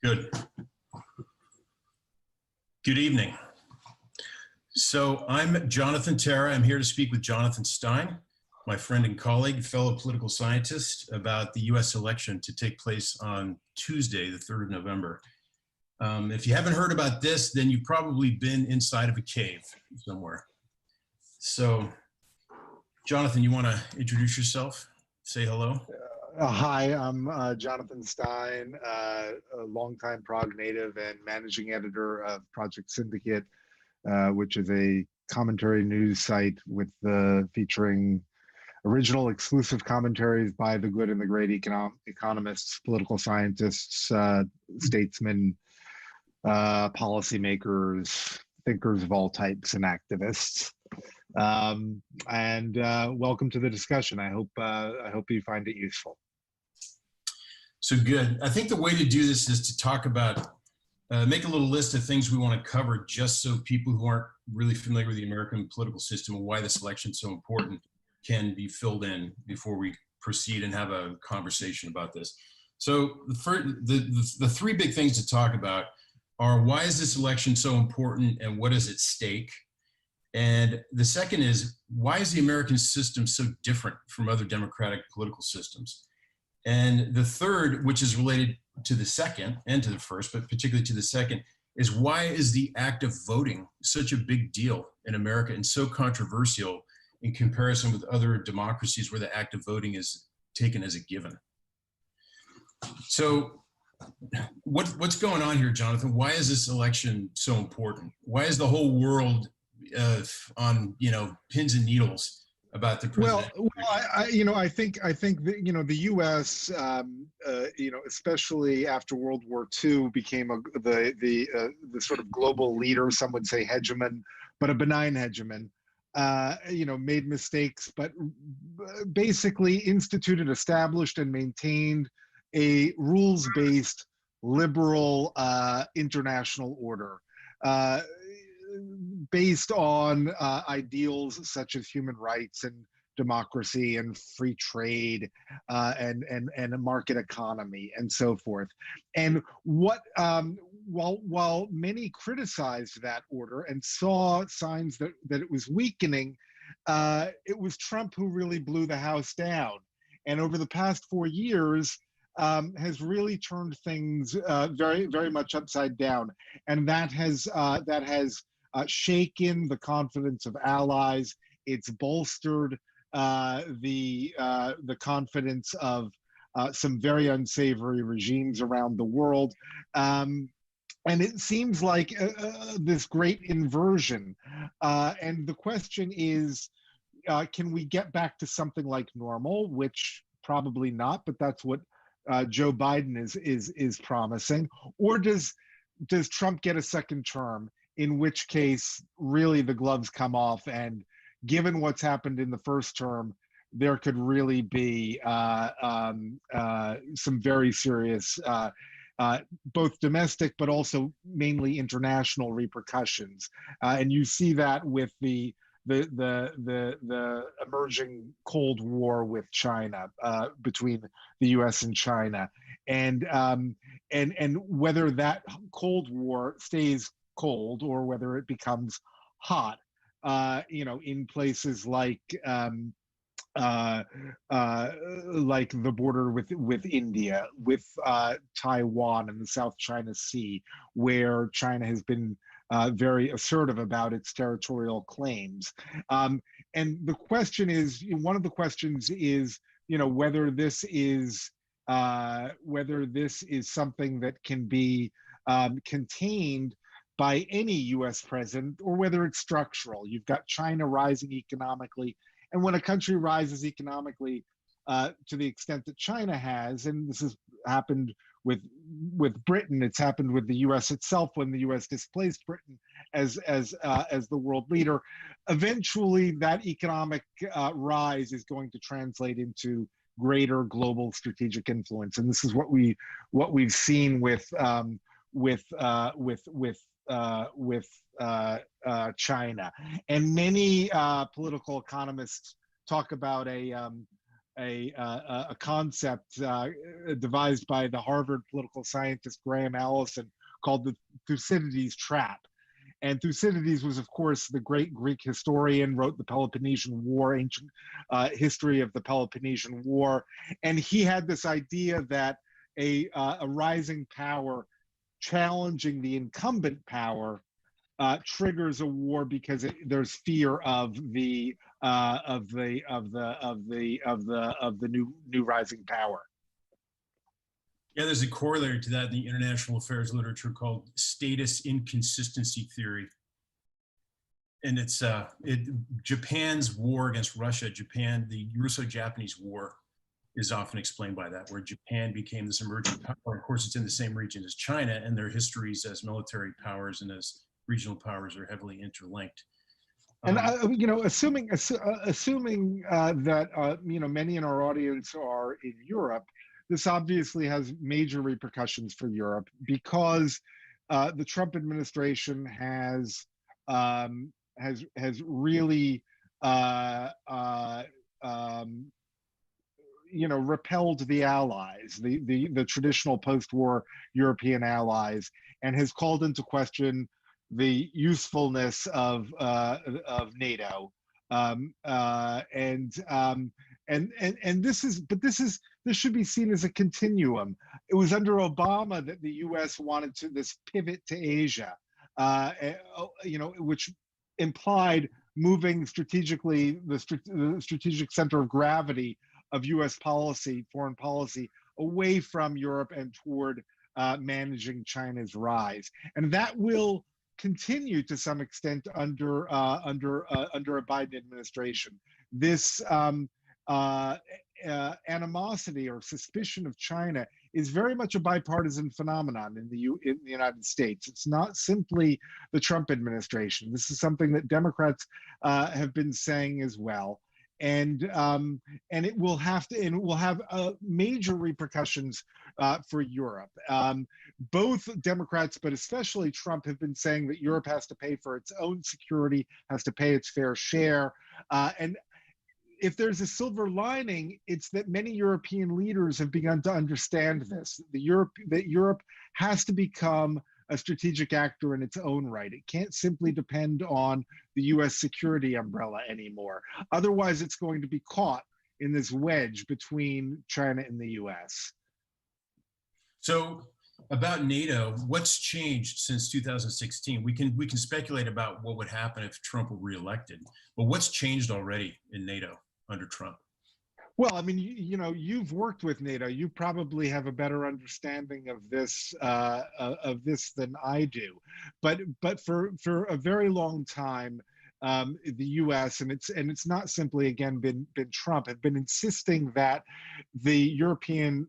Good. Good evening. So I'm Jonathan Terra. I'm here to speak with Jonathan Stein, my friend and colleague, fellow political scientist, about the US election to take place on Tuesday, the 3rd of November. If you haven't heard about this, then you've probably been inside of a cave somewhere. So, Jonathan, you want to introduce yourself? Say hello. Hi, I'm Jonathan Stein, a longtime Prague native and managing editor of Project Syndicate, which is a commentary news site with featuring original exclusive commentaries by the good and the great economists, political scientists, statesmen, policymakers, thinkers of all types, and activists. Welcome to the discussion. I hope you find it useful. So good. I think the way to do this is to talk about, make a little list of things we want to cover, just so people who aren't really familiar with the American political system and why this election is so important can be filled in before we proceed and have a conversation about this. So the three big things to talk about are, why is this election so important and what is at stake? And the second is, why is the American system so different from other democratic political systems? And the third, which is related to the second and to the first, but particularly to the second, is why is the act of voting such a big deal in America and so controversial in comparison with other democracies where the act of voting is taken as a given? So what's going on here, Jonathan? Why is this election so important? Why is the whole world on pins and needles about the president? I think that, the U.S. Especially after World War II, became the sort of global leader. Some would say hegemon, but a benign hegemon. Made mistakes, but basically instituted, established, and maintained a rules-based liberal international order. Based on ideals such as human rights and democracy and free trade and a market economy and so forth. And what while many criticized that order and saw signs that it was weakening, it was Trump who really blew the house down. And over the past 4 years, has really turned things very, very much upside down, and that has shaken the confidence of allies. It's bolstered the confidence of some very unsavory regimes around the world, and it seems like this great inversion. And the question is, can we get back to something like normal? Which probably not, but that's what Joe Biden is promising. Or does Trump get a second term? In which case, really, the gloves come off, and given what's happened in the first term, there could really be some very serious, both domestic but also mainly international repercussions. And you see that with the emerging Cold War with China, between the U.S. and China, and whether that Cold War stays cold or whether it becomes hot, in places like the border with India, with Taiwan and the South China Sea, where China has been very assertive about its territorial claims. And the question is, one of the questions is, whether this is something that can be contained by any U.S. president, or whether it's structural. You've got China rising economically, and when a country rises economically to the extent that China has, and this has happened with Britain, it's happened with the U.S. itself when the U.S. displaced Britain as the world leader. Eventually, that economic rise is going to translate into greater global strategic influence, and this is what we've seen with China. And many political economists talk about a a concept devised by the Harvard political scientist Graham Allison called the Thucydides Trap. And Thucydides was, of course, the great Greek historian, wrote the Peloponnesian War, ancient history of the Peloponnesian War. And he had this idea that a rising power challenging the incumbent power triggers a war because there's fear of the new rising power. Yeah, there's a corollary to that in the international affairs literature called status inconsistency theory. And it's Japan's war against Russia, the Russo-Japanese War is often explained by that, where Japan became this emerging power. Of course, it's in the same region as China, and their histories as military powers and as regional powers are heavily interlinked. And assuming that many in our audience are in Europe, this obviously has major repercussions for Europe because the Trump administration has really repelled the allies, the traditional post-war European allies, and has called into question the usefulness of NATO. This should be seen as a continuum. It was under Obama that the U.S. wanted this pivot to Asia, which implied moving strategically the strategic center of gravity of U.S. policy, foreign policy, away from Europe and toward managing China's rise, and that will continue to some extent under a Biden administration. This animosity or suspicion of China is very much a bipartisan phenomenon in the United States. It's not simply the Trump administration. This is something that Democrats have been saying as well, and it will have major repercussions for Europe. Both Democrats, but especially Trump, have been saying that Europe has to pay for its own security, has to pay its fair share, and if there's a silver lining, it's that many European leaders have begun to understand this, that Europe has to become a strategic actor in its own right. It can't simply depend on the US security umbrella anymore. Otherwise, it's going to be caught in this wedge between China and the US. So about NATO, what's changed since 2016? We can speculate about what would happen if Trump were reelected, but what's changed already in NATO under Trump? Well, I mean, you've worked with NATO. You probably have a better understanding of this than I do. But for a very long time, the U.S. and it's not simply again been Trump have been insisting that the European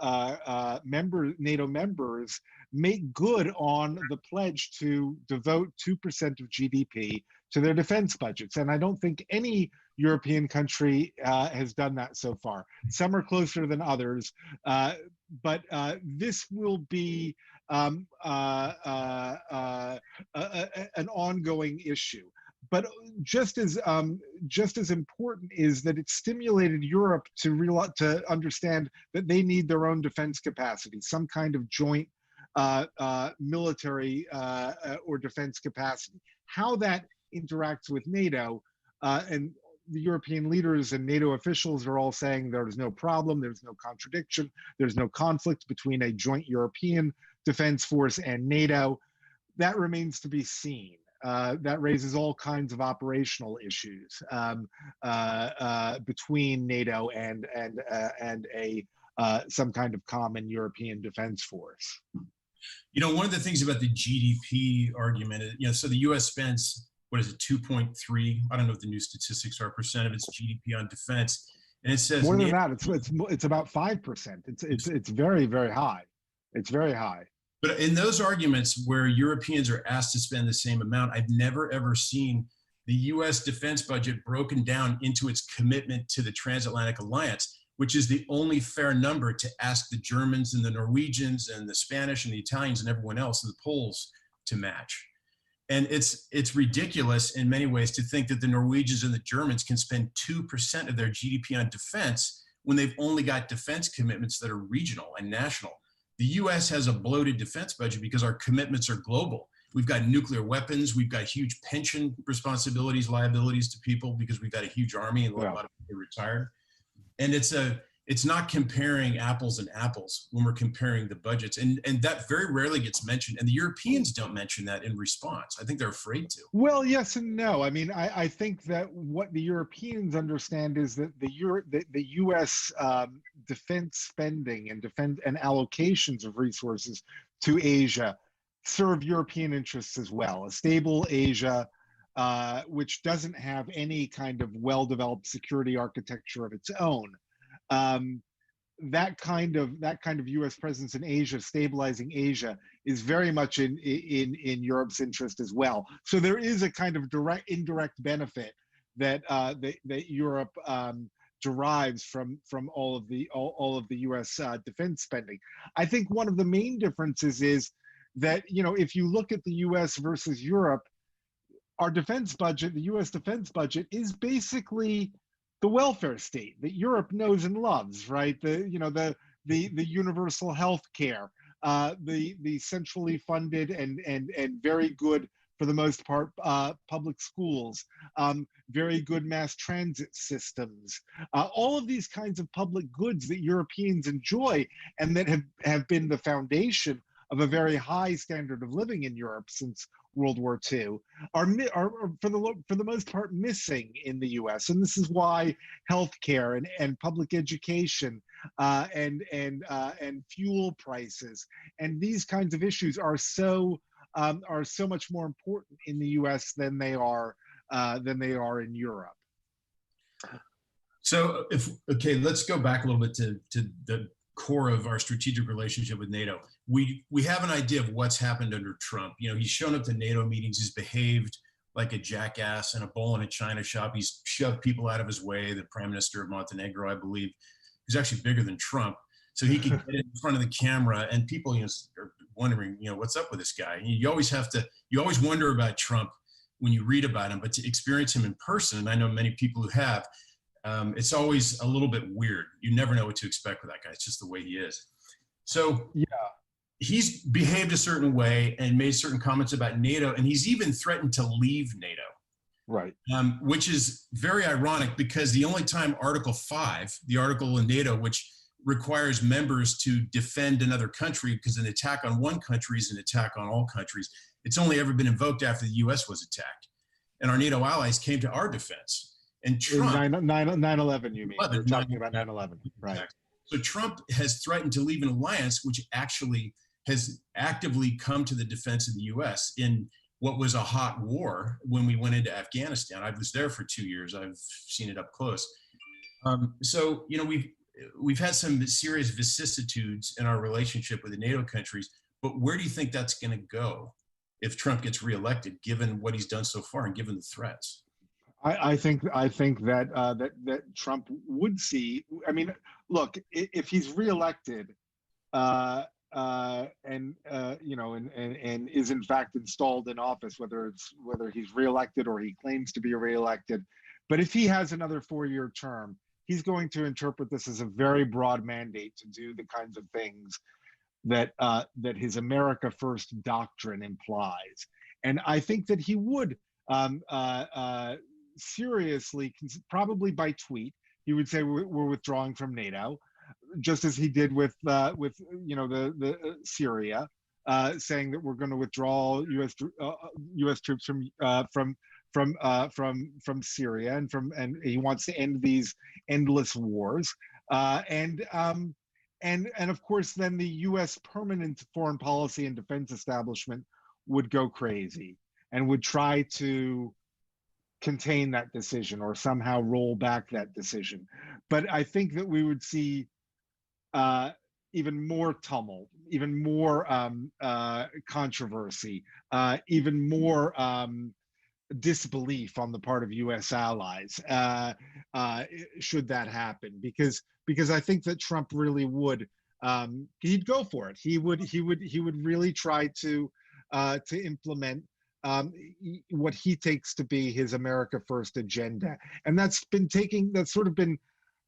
NATO members make good on the pledge to devote 2% of GDP to their defense budgets, and I don't think any European country has done that so far. Some are closer than others, but this will be an ongoing issue. But just as important is that it stimulated Europe to understand that they need their own defense capacity, some kind of joint military or defense capacity. How that interacts with NATO, and the European leaders and NATO officials are all saying there's no problem, there's no contradiction, there's no conflict between a joint European defense force and NATO. That remains to be seen. That raises all kinds of operational issues between NATO and some kind of common European defense force. One of the things about the GDP argument is, so the U.S. spends, what is it, 2.3? I don't know what the new statistics are, percent of its GDP on defense, and it says more than that. It's about 5%. It's very, very high. It's very high. But in those arguments where Europeans are asked to spend the same amount, I've never ever seen the U.S. defense budget broken down into its commitment to the transatlantic alliance, which is the only fair number to ask the Germans and the Norwegians and the Spanish and the Italians and everyone else, and the Poles, to match. And it's ridiculous in many ways to think that the Norwegians and the Germans can spend 2% of their GDP on defense when they've only got defense commitments that are regional and national. The US has a bloated defense budget because our commitments are global. We've got nuclear weapons, we've got huge pension responsibilities, liabilities to people because we've got a huge army and a lot of people are retired. And it's not comparing apples and apples when we're comparing the budgets. And that very rarely gets mentioned. And the Europeans don't mention that in response. I think they're afraid to. Well, yes and no. I mean, I think that what the Europeans understand is that the U.S. Defense spending and allocations of resources to Asia serve European interests as well. A stable Asia, which doesn't have any kind of well-developed security architecture of its own. That kind of U.S. presence in Asia, stabilizing Asia, is very much in Europe's interest as well. So there is a kind of indirect benefit that that Europe derives from all of the U.S. Defense spending. I think one of the main differences is that, you know, if you look at the U.S. versus Europe, our defense budget, the U.S. defense budget, is basically the welfare state that Europe knows and loves, right? The universal health care, the centrally funded and very good, for the most part, public schools, very good mass transit systems, all of these kinds of public goods that Europeans enjoy and that have been the foundation of a very high standard of living in Europe since World War II, are for the most part missing in the U.S. And this is why healthcare and public education and fuel prices and these kinds of issues are so much more important in the U.S. than they are in Europe. So let's go back a little bit to the core of our strategic relationship with NATO. We have an idea of what's happened under Trump. You know, he's shown up to NATO meetings, he's behaved like a jackass and a bull in a china shop. He's shoved people out of his way. The Prime Minister of Montenegro, I believe, who's actually bigger than Trump, so he can get in front of the camera, and people, you know, are wondering, you know, what's up with this guy? And you always wonder about Trump when you read about him, but to experience him in person, and I know many people who have, it's always a little bit weird. You never know what to expect with that guy. It's just the way he is. So yeah, he's behaved a certain way and made certain comments about NATO, and he's even threatened to leave NATO. Right. Which is very ironic because the only time Article 5, the article in NATO, which requires members to defend another country because an attack on one country is an attack on all countries, it's only ever been invoked after the US was attacked. And our NATO allies came to our defense. And Trump, 9/11, you mean? We're talking about 9/11, right? Exactly. So Trump has threatened to leave an alliance which actually has actively come to the defense of the U.S. in what was a hot war when we went into Afghanistan. I was there for 2 years. I've seen it up close. So, you know, we've had some serious vicissitudes in our relationship with the NATO countries, but where do you think that's going to go if Trump gets reelected, given what he's done so far and given the threats? I think that Trump would see. I mean, look, if he's reelected, you know, and is in fact installed in office, whether he's reelected or he claims to be reelected, but if he has another 4-year term, he's going to interpret this as a very broad mandate to do the kinds of things that his America First doctrine implies, and I think that he would. Seriously, probably by tweet, he would say we're withdrawing from NATO, just as he did with you know, the Syria, saying that we're going to withdraw U.S. troops from Syria and he wants to end these endless wars, and of course then the U.S. permanent foreign policy and defense establishment would go crazy and would try to contain that decision or somehow roll back that decision. But I think that we would see even more tumult, even more controversy, even more disbelief on the part of U.S. allies should that happen, because I think that Trump really would, he'd go for it. He would really try to implement what he takes to be his America First agenda, and that's sort of been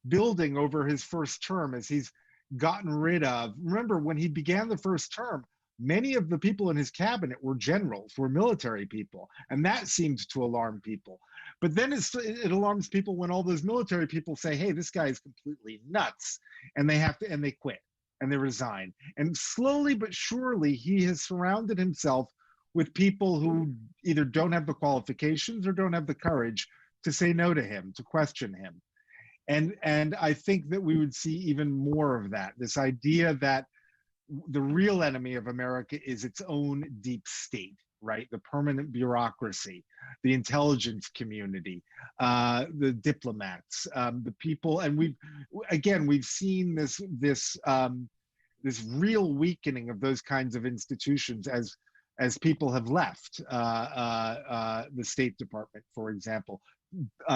building over his first term as he's gotten rid of. Remember, when he began the first term, many of the people in his cabinet were generals, were military people, and that seemed to alarm people. But then it alarms people when all those military people say, hey, this guy is completely nuts, and they quit and they resign. And slowly but surely, he has surrounded himself with people who either don't have the qualifications or don't have the courage to say no to him, to question him. And I think that we would see even more of that, this idea that the real enemy of America is its own deep state, right? The permanent bureaucracy, the intelligence community, the diplomats, the people. And we've seen this real weakening of those kinds of institutions as people have left the State Department, for example.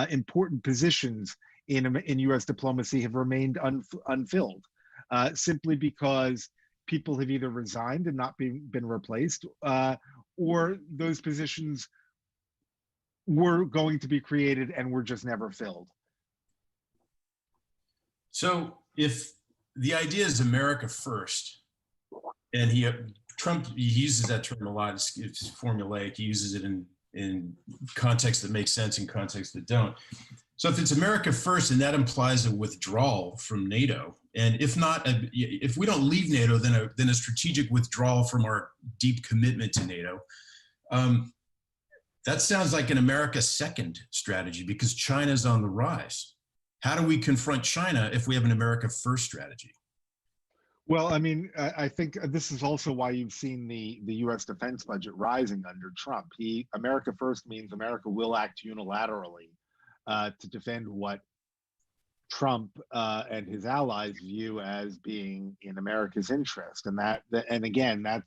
Important positions in U.S. diplomacy have remained unfilled, simply because people have either resigned and not been replaced, or those positions were going to be created and were just never filled. So if the idea is America first, and Trump uses that term a lot, it's formulaic, he uses it in contexts that make sense and contexts that don't. So if it's America first, and that implies a withdrawal from NATO, and if not, if we don't leave NATO, then a strategic withdrawal from our deep commitment to NATO, that sounds like an America second strategy, because China's on the rise. How do we confront China if we have an America first strategy? Well, I mean, I think this is also why you've seen the U.S. defense budget rising under Trump. America first means America will act unilaterally to defend what Trump and his allies view as being in America's interest, and again that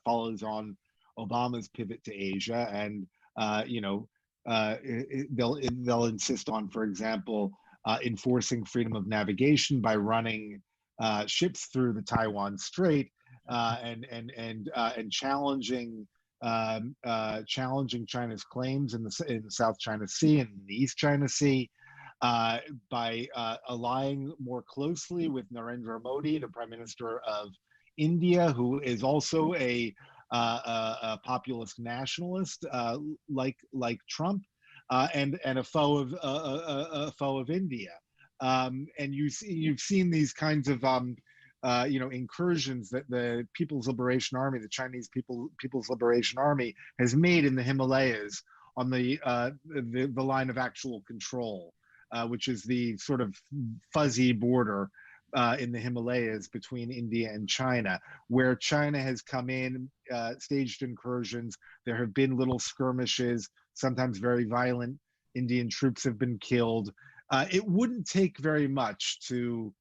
follows on Obama's pivot to Asia, and they'll insist on, for example, enforcing freedom of navigation by running ships through the Taiwan Strait, and challenging China's claims in the South China Sea and the East China Sea, by allying more closely with Narendra Modi, the Prime Minister of India, who is also a populist nationalist, like Trump, and a foe of India. And you've seen these kinds of incursions that the People's Liberation Army, the Chinese People's Liberation Army, has made in the Himalayas on the line of actual control, which is the sort of fuzzy border in the Himalayas between India and China, where China has come in, staged incursions. There have been little skirmishes, sometimes very violent. Indian troops have been killed. It wouldn't take very much to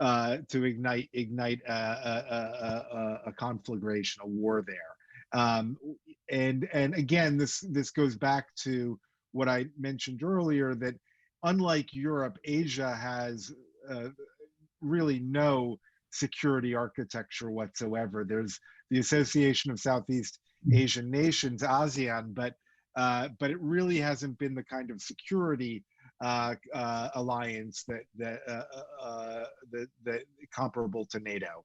ignite a conflagration, a war there. And again, this goes back to what I mentioned earlier, that unlike Europe, Asia has really no security architecture whatsoever. There's the Association of Southeast Asian Nations, ASEAN, but it really hasn't been the kind of security alliance that comparable to NATO.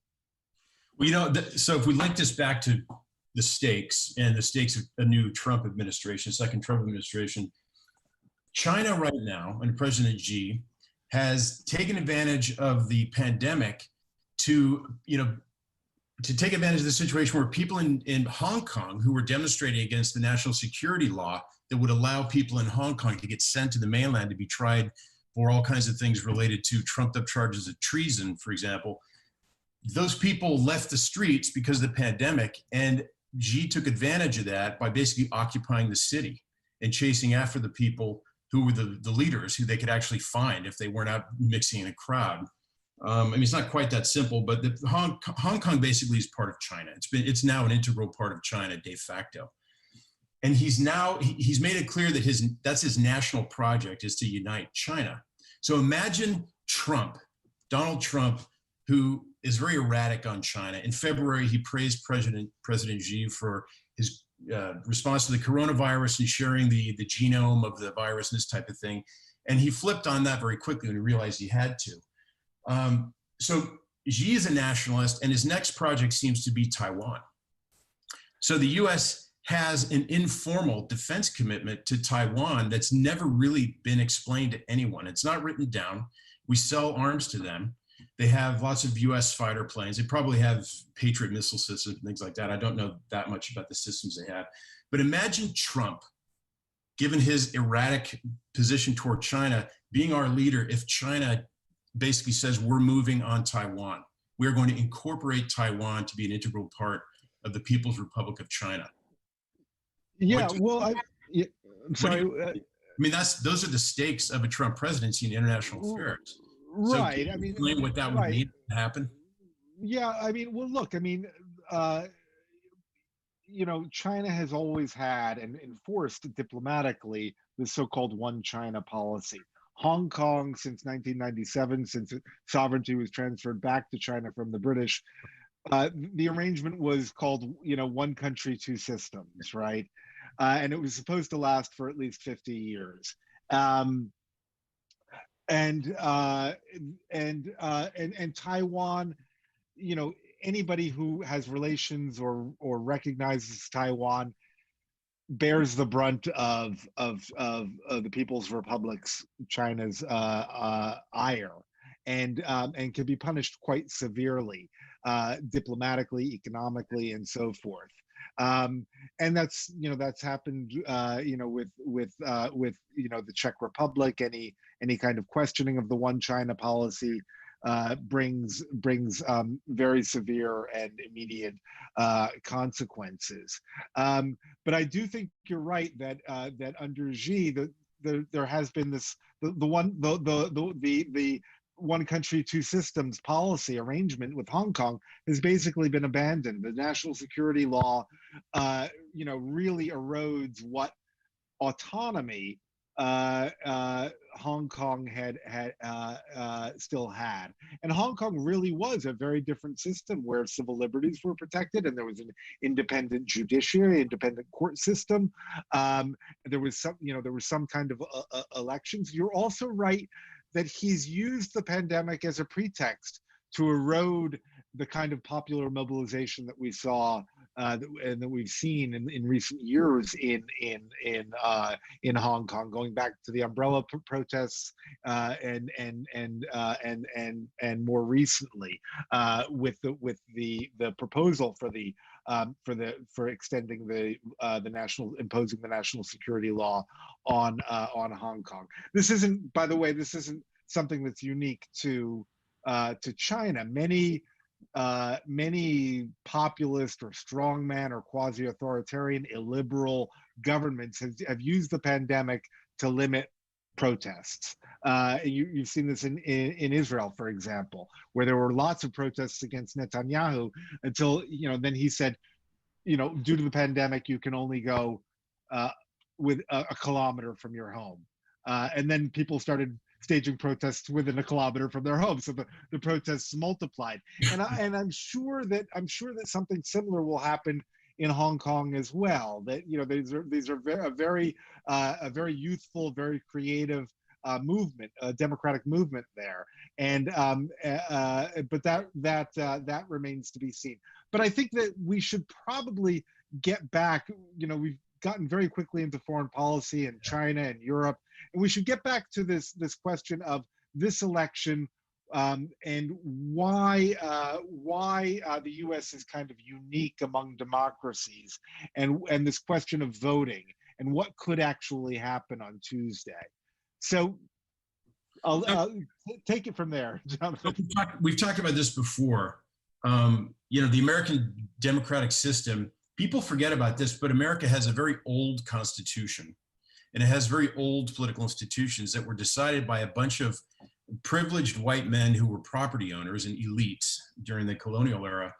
Well, so if we link this back to the stakes and the stakes of a new Trump administration, second Trump administration, China right now, and President Xi, has taken advantage of the pandemic to take advantage of the situation where people in Hong Kong who were demonstrating against the national security law that would allow people in Hong Kong to get sent to the mainland to be tried for all kinds of things related to trumped up charges of treason, for example. Those people left the streets because of the pandemic, and Xi took advantage of that by basically occupying the city and chasing after the people who were the leaders, who they could actually find if they weren't out mixing in a crowd. I mean, it's not quite that simple, but Hong Kong basically is part of China. It's now an integral part of China de facto. And he's made it clear that that's his national project, is to unite China. So imagine Donald Trump, who is very erratic on China. In February, he praised President Xi for his response to the coronavirus and sharing the genome of the virus and this type of thing. And he flipped on that very quickly when he realized he had to. So Xi is a nationalist, and his next project seems to be Taiwan. So the US has an informal defense commitment to Taiwan that's never really been explained to anyone. It's not written down. We sell arms to them. They have lots of US fighter planes. They probably have Patriot missile systems and things like that. I don't know that much about the systems they have. But imagine Trump, given his erratic position toward China, being our leader if China basically says we're moving on Taiwan. We're going to incorporate Taiwan to be an integral part of the People's Republic of China. Yeah, well, I'm sorry. I mean, those are the stakes of a Trump presidency in international affairs. Right. So I mean, explain what that would mean to happen. Yeah, I mean, well, look, I mean, China has always had and enforced diplomatically the so-called one China policy. Hong Kong, since 1997, since sovereignty was transferred back to China from the British, the arrangement was called, one country, two systems, right? And it was supposed to last for at least 50 years. And Taiwan, anybody who has relations or recognizes Taiwan bears the brunt of the People's Republic's China's ire, and can be punished quite severely, diplomatically, economically, and so forth. And that's happened with the Czech Republic. Any kind of questioning of the one China policy brings very severe and immediate consequences. But I do think you're right that under Xi, there has been this the one country, two systems policy arrangement with Hong Kong has basically been abandoned. The national security law, really erodes what autonomy Hong Kong had still had. And Hong Kong really was a very different system where civil liberties were protected, and there was an independent judiciary, independent court system. There was some kind of elections. You're also right that he's used the pandemic as a pretext to erode the kind of popular mobilization that we saw and that we've seen in recent years in Hong Kong, going back to the umbrella protests and more recently with the proposal for extending imposing the national security law on Hong Kong. This isn't, by the way, something that's unique to China. Many populist or strongman or quasi-authoritarian illiberal governments have used the pandemic to limit protests. You've seen this in Israel, for example, where there were lots of protests against Netanyahu until, then he said, due to the pandemic, you can only go with a kilometer from your home. And then people started staging protests within a kilometer from their home, so the protests multiplied. And I'm sure that something similar will happen in Hong Kong as well. That these are a very youthful, very creative movement, a democratic movement there. And but that remains to be seen. But I think that we should probably get back. We've gotten very quickly into foreign policy and China and Europe, and we should get back to this question of this election and why the U.S. is kind of unique among democracies, and this question of voting and what could actually happen on Tuesday. So I'll take it from there, Jonathan. We've talked about this before. The American democratic system, people forget about this, but America has a very old constitution, and it has very old political institutions that were decided by a bunch of privileged white men who were property owners and elites during the colonial era.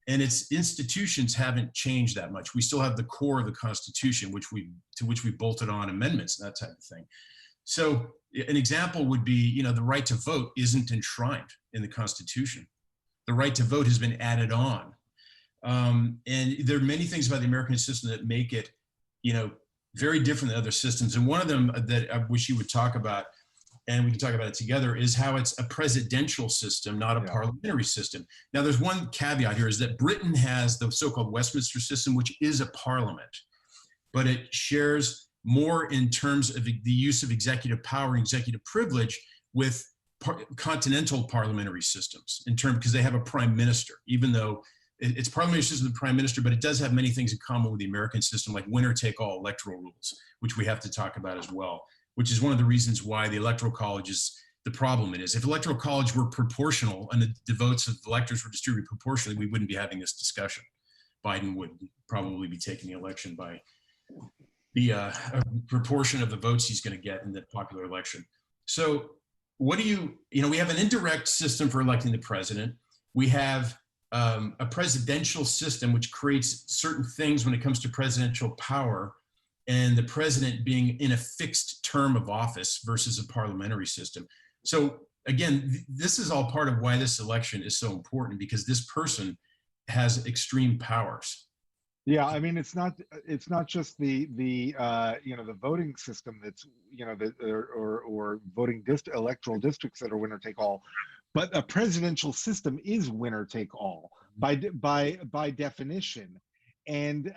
And its institutions haven't changed that much. We still have the core of the Constitution, to which we bolted on amendments and that type of thing. So an example would be, the right to vote isn't enshrined in the Constitution. The right to vote has been added on. And there are many things about the American system that make it, very different than other systems. And one of them that I wish you would talk about and we can talk about it together, is how it's a presidential system, not a parliamentary system. Now, there's one caveat here, is that Britain has the so-called Westminster system, which is a parliament, but it shares more in terms of the use of executive power and executive privilege with continental parliamentary systems, in terms, because they have a prime minister, even though it's parliamentary system with the prime minister, but it does have many things in common with the American system, like winner-take-all electoral rules, which we have to talk about as well, which is one of the reasons why the Electoral College is the problem it is. If Electoral College were proportional and the votes of electors were distributed proportionally, we wouldn't be having this discussion. Biden would probably be taking the election by the proportion of the votes he's going to get in the popular election. So what do you know, we have an indirect system for electing the president. We have a presidential system which creates certain things when it comes to presidential power, and the president being in a fixed term of office versus a parliamentary system. So again, this is all part of why this election is so important, because this person has extreme powers. Yeah, I mean, it's not just the you know, the voting system that's, you know, or voting electoral districts that are winner take all, but a presidential system is winner take all by definition, and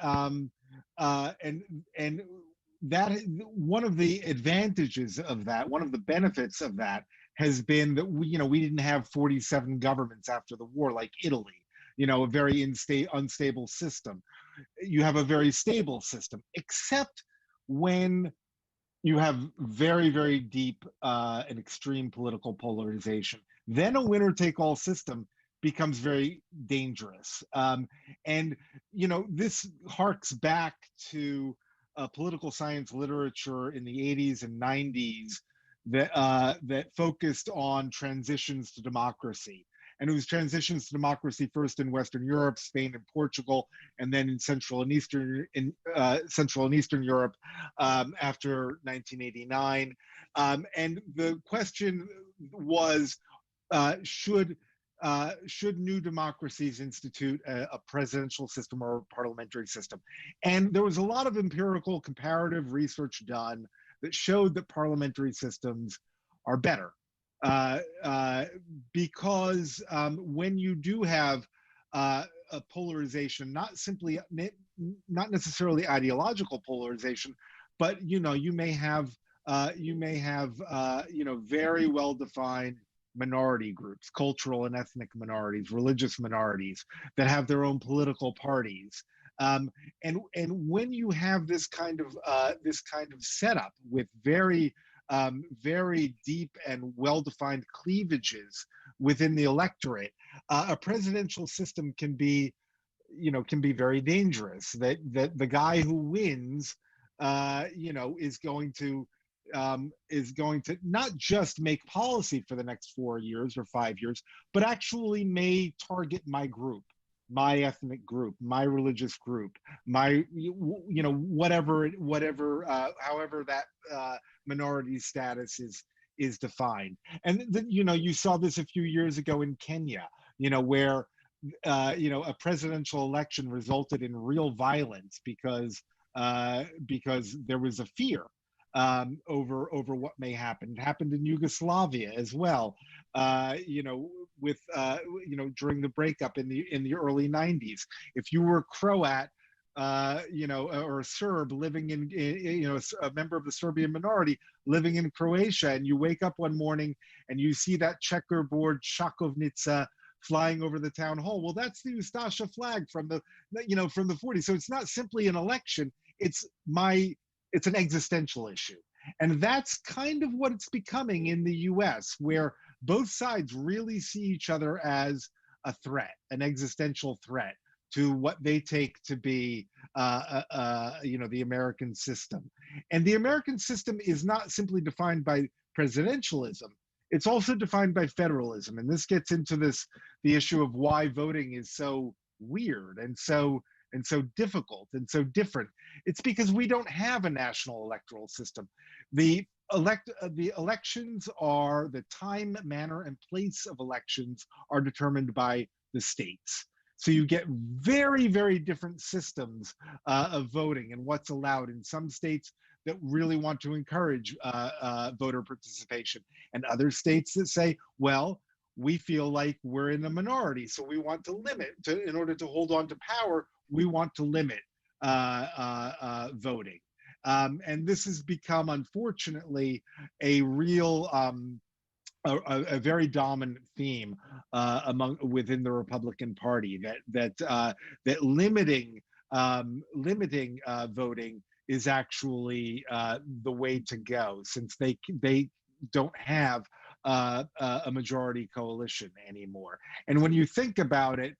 that one of the advantages of that, one of the benefits of that, has been that we didn't have 47 governments after the war like Italy, you know, a very unstable system. You have a very stable system, except when you have very, very deep and extreme political polarization. Then a winner-take-all system becomes very dangerous. And, you know, this harks back to political science literature in the 80s and 90s that focused on transitions to democracy. And it was transitions to democracy first in Western Europe, Spain and Portugal, and then in Central and Eastern Europe after 1989. And the question was, should new democracies institute a presidential system or a parliamentary system? And there was a lot of empirical comparative research done that showed that parliamentary systems are better. Because when you do have a polarization, not necessarily ideological polarization, but you may have very well defined minority groups, cultural and ethnic minorities, religious minorities that have their own political parties. And when you have this kind of setup with very deep and well-defined cleavages within the electorate, a presidential system can be very dangerous. That the guy who wins, is going to not just make policy for the next 4 years or 5 years, but actually may target my group, my ethnic group, my religious group, my whatever however that minority status is defined. And you saw this a few years ago in Kenya, where a presidential election resulted in real violence because there was a fear over what may happen. It happened in Yugoslavia as well, during the breakup in the early 90s. If you were a Croat, or a Serb living in, a member of the Serbian minority living in Croatia, and you wake up one morning and you see that checkerboard šahovnica flying over the town hall. Well, that's the Ustasha flag from the 40s. So it's not simply an election. It's an existential issue. And that's kind of what it's becoming in the US, where both sides really see each other as a threat, an existential threat to what they take to be, the American system. And the American system is not simply defined by presidentialism. It's also defined by federalism. And this gets into the issue of why voting is so weird and so difficult and so different. It's because we don't have a national electoral system. The elections are, the time, manner, and place of elections are determined by the states. So you get very, very different systems of voting and what's allowed. In some states, that really want to encourage voter participation, and other states that say, well, we feel like we're in a minority, so we want to limit, in order to hold on to power, we want to limit voting. And this has become, unfortunately, a real, a very dominant theme within the Republican Party, that limiting voting is actually the way to go, since they don't have a majority coalition anymore. And when you think about it,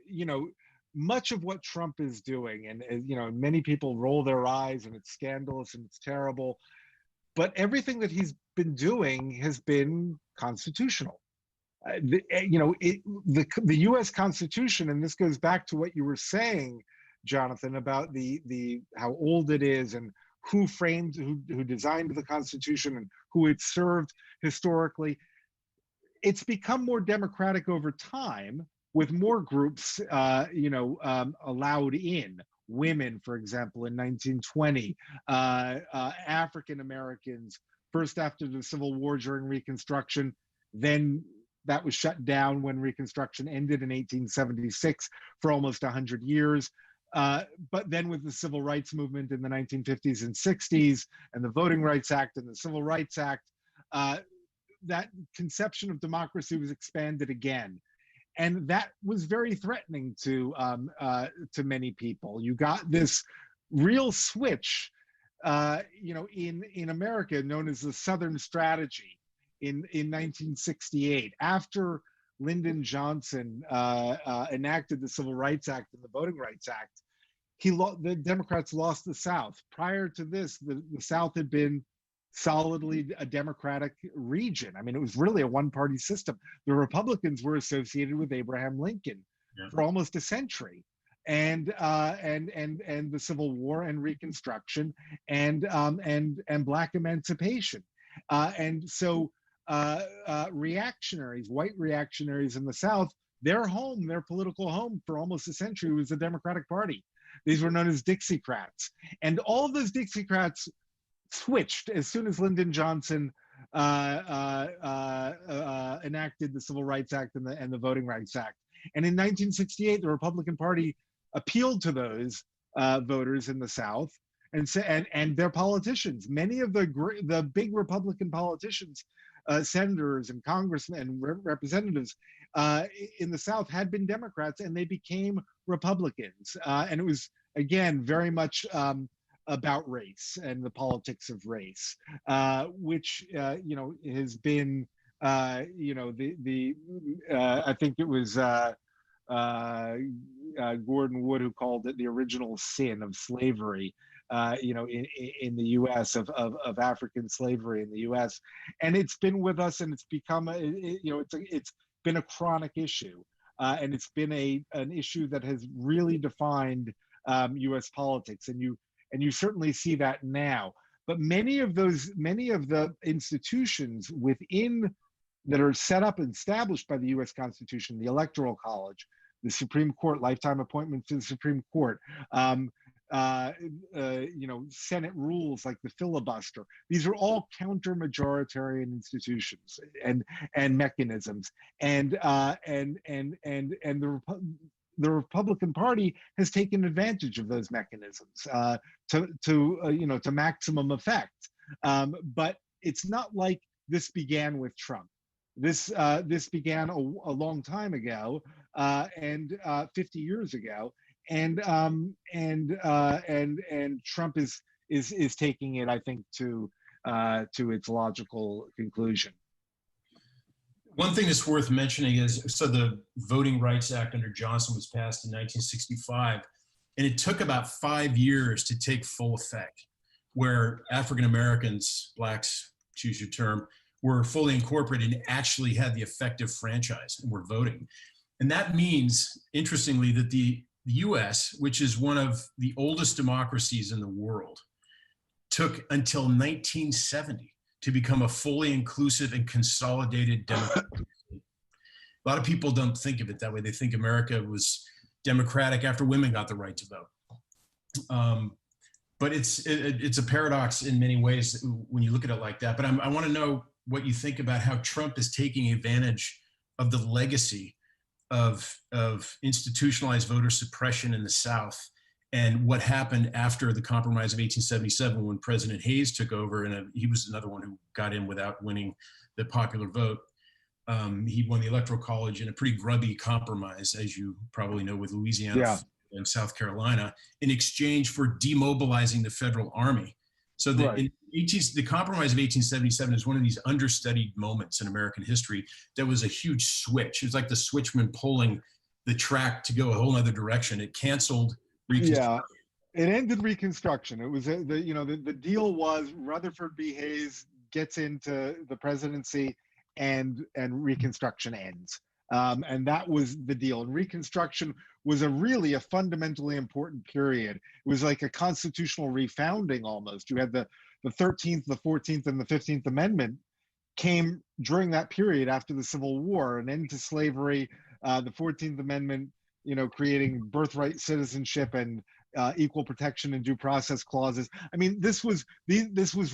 you know, much of what Trump is doing, and you know, many people roll their eyes and it's scandalous and it's terrible, but everything that he's been doing has been constitutional. You know, the U.S. Constitution, and this goes back to what you were saying, Jonathan, about the how old it is and who designed the Constitution and who it served historically. It's become more democratic over time, with more groups, you know, allowed in. Women, for example, in 1920, African Americans, first after the Civil War during Reconstruction, then that was shut down when Reconstruction ended in 1876 for almost 100 years. But then with the Civil Rights Movement in the 1950s and 60s, and the Voting Rights Act and the Civil Rights Act, that conception of democracy was expanded again. And that was very threatening to many people. You got this real switch, you know, in America, known as the Southern Strategy, in 1968, after Lyndon Johnson enacted the Civil Rights Act and the Voting Rights Act. The Democrats lost the South. Prior to this, the South had been solidly a Democratic region. I mean, it was really a one-party system. The Republicans were associated with Abraham Lincoln for almost a century, and the Civil War and Reconstruction and Black emancipation, and so reactionaries, white reactionaries in the South, their political home for almost a century was the Democratic Party. These were known as Dixiecrats, and all of those Dixiecrats switched as soon as Lyndon Johnson enacted the Civil Rights Act and the Voting Rights Act. And in 1968, the Republican Party appealed to those voters in the South and their politicians. Many of the big Republican politicians, senators and congressmen and representatives in the South had been Democrats, and they became Republicans. And it was, again, very much about race and the politics of race, which you know, has been, you know, I think it was Gordon Wood who called it the original sin of slavery, you know, in the U.S., of African slavery in the U.S. And it's been with us, and it's become you know, it's been a chronic issue, and it's been an issue that has really defined U.S. politics, and you certainly see that now. But many of the institutions within that are set up and established by the U.S. Constitution, the Electoral College, the Supreme Court, lifetime appointments to the Supreme Court, you know, Senate rules like the filibuster. These are all counter-majoritarian institutions and mechanisms, and the Republican Party has taken advantage of those mechanisms you know, to maximum effect. But it's not like this began with Trump. This began a long time ago, and 50 years ago, and Trump is taking it, I think, to its logical conclusion. One thing that's worth mentioning is, so the Voting Rights Act under Johnson was passed in 1965, and it took about 5 years to take full effect, where African Americans, blacks, choose your term, were fully incorporated and actually had the effective franchise and were voting. And that means, interestingly, that the US, which is one of the oldest democracies in the world, took until 1970 to become a fully inclusive and consolidated democracy. A lot of people don't think of it that way. They think America was democratic after women got the right to vote. but it's a paradox in many ways when you look at it like that. But I want to know what you think about how Trump is taking advantage of the legacy of institutionalized voter suppression in the South, and what happened after the Compromise of 1877 when President Hayes took over, and he was another one who got in without winning the popular vote. He won the Electoral College in a pretty grubby compromise, as you probably know, with Louisiana and South Carolina, in exchange for demobilizing the federal army. So the Compromise of 1877 is one of these understudied moments in American history that was a huge switch. It was like the switchman pulling the track to go a whole other direction. It canceled Reconstruction. Yeah, it ended Reconstruction. It was the deal was Rutherford B. Hayes gets into the presidency, and Reconstruction ends. And that was the deal. And Reconstruction was really a fundamentally important period. It was like a constitutional refounding almost. You had the 13th, the 14th, and the 15th Amendment came during that period after the Civil War, an end to slavery, the 14th Amendment, creating birthright citizenship and equal protection and due process clauses. I mean, this was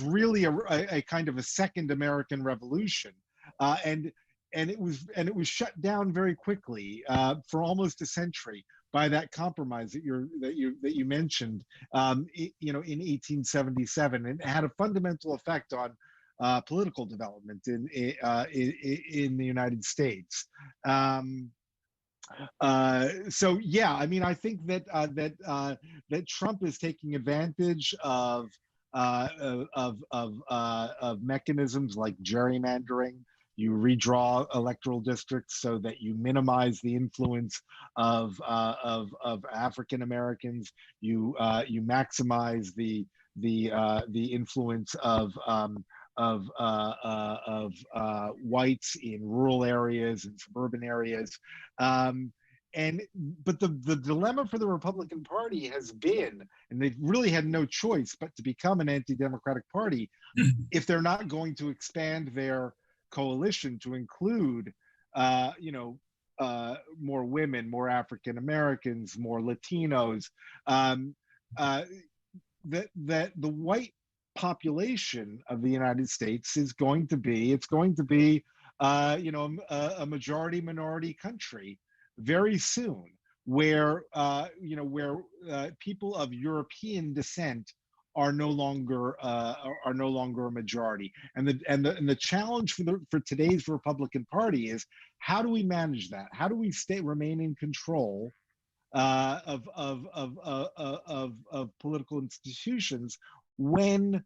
really a kind of a second American Revolution, and it was shut down very quickly for almost a century by that compromise that you mentioned, in 1877, and it had a fundamental effect on political development in the United States. So yeah, I mean, I think that Trump is taking advantage of mechanisms like gerrymandering. You redraw electoral districts so that you minimize the influence of African Americans. You maximize the influence of whites in rural areas and suburban areas. But the dilemma for the Republican Party has been, and they've really had no choice but to become an anti-democratic party if they're not going to expand their coalition to include, more women, more African Americans, more Latinos. That the white population of the United States is going to be a majority minority country very soon, where people of European descent are no longer a majority, and the challenge for today's Republican Party is, how do we manage that? How do we remain in control of political institutions when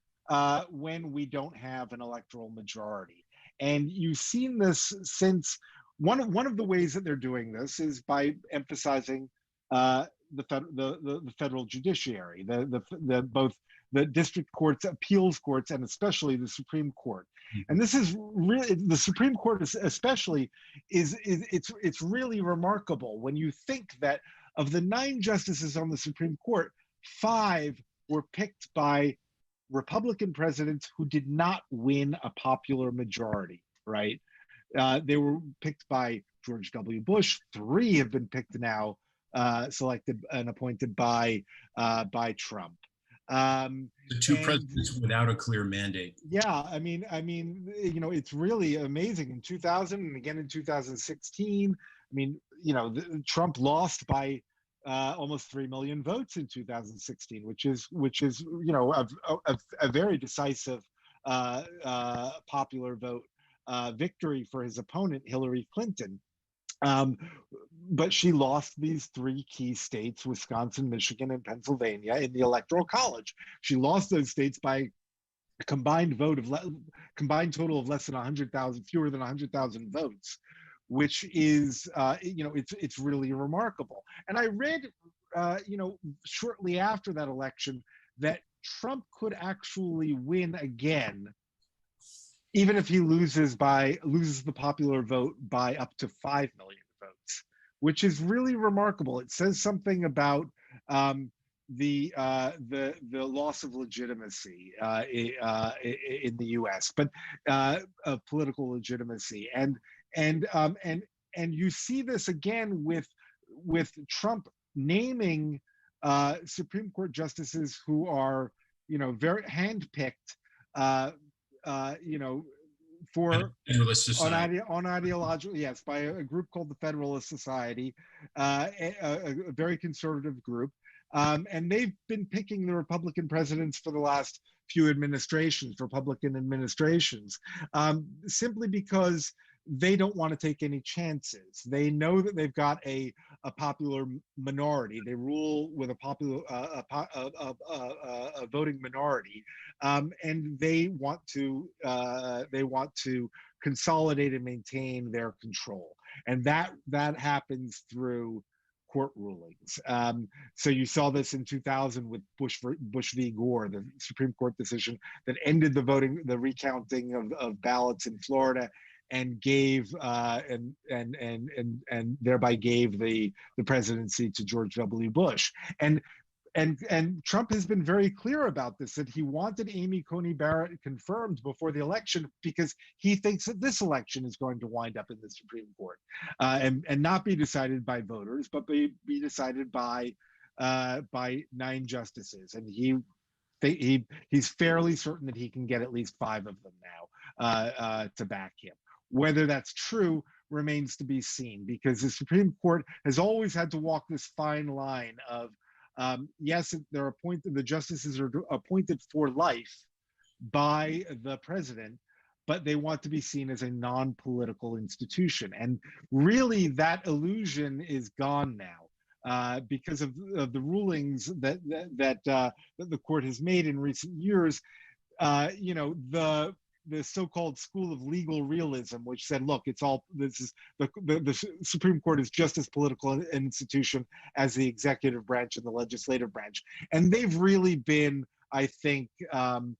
we don't have an electoral majority? And you've seen this since one of the ways that they're doing this is by emphasizing the federal judiciary, both the district courts, appeals courts, and especially the Supreme Court. And this is really, the Supreme Court especially it's really remarkable when you think that of the 9 justices on the Supreme Court, 5 were picked by Republican presidents who did not win a popular majority, right? They were picked by George W. Bush. 3 have been picked now, selected and appointed by Trump. The 2 presidents without a clear mandate. Yeah, I mean, it's really amazing. In 2000 and again in 2016, I mean, Trump lost by almost 3 million votes in 2016, which is a very decisive popular vote victory for his opponent, Hillary Clinton. But she lost these 3 key states, Wisconsin, Michigan, and Pennsylvania, in the Electoral College. She lost those states by a combined total of less than 100,000, fewer than 100,000 votes, which is, it's really remarkable. And I read, shortly after that election, that Trump could actually win again, even if he loses the popular vote by up to 5 million votes, which is really remarkable. It says something about the loss of legitimacy in the U.S., but of political legitimacy, and you see this again with Trump naming Supreme Court justices who are, very handpicked, for on ideological, yes, by a group called the Federalist Society, a very conservative group, and they've been picking the Republican presidents for the last few Republican administrations, simply because they don't want to take any chances. They know that they've got a popular minority. They rule with a popular a voting minority, and they want to consolidate and maintain their control, and that happens through court rulings. So you saw this in 2000 with Bush v. Gore, the Supreme Court decision that ended the recounting of ballots in Florida, and gave and thereby gave the presidency to George W. Bush. And Trump has been very clear about this, that he wanted Amy Coney Barrett confirmed before the election because he thinks that this election is going to wind up in the Supreme Court, and not be decided by voters, but be decided by 9 justices. And he's fairly certain that he can get at least 5 of them now to back him. Whether that's true remains to be seen, because the Supreme Court has always had to walk this fine line of, yes, they're appointed, the justices are appointed for life by the president, but they want to be seen as a non-political institution. And really that illusion is gone now, because of the rulings that the court has made in recent years. The so-called school of legal realism, which said, look, the Supreme Court is just as political an institution as the executive branch and the legislative branch. And they've really been, I think, proven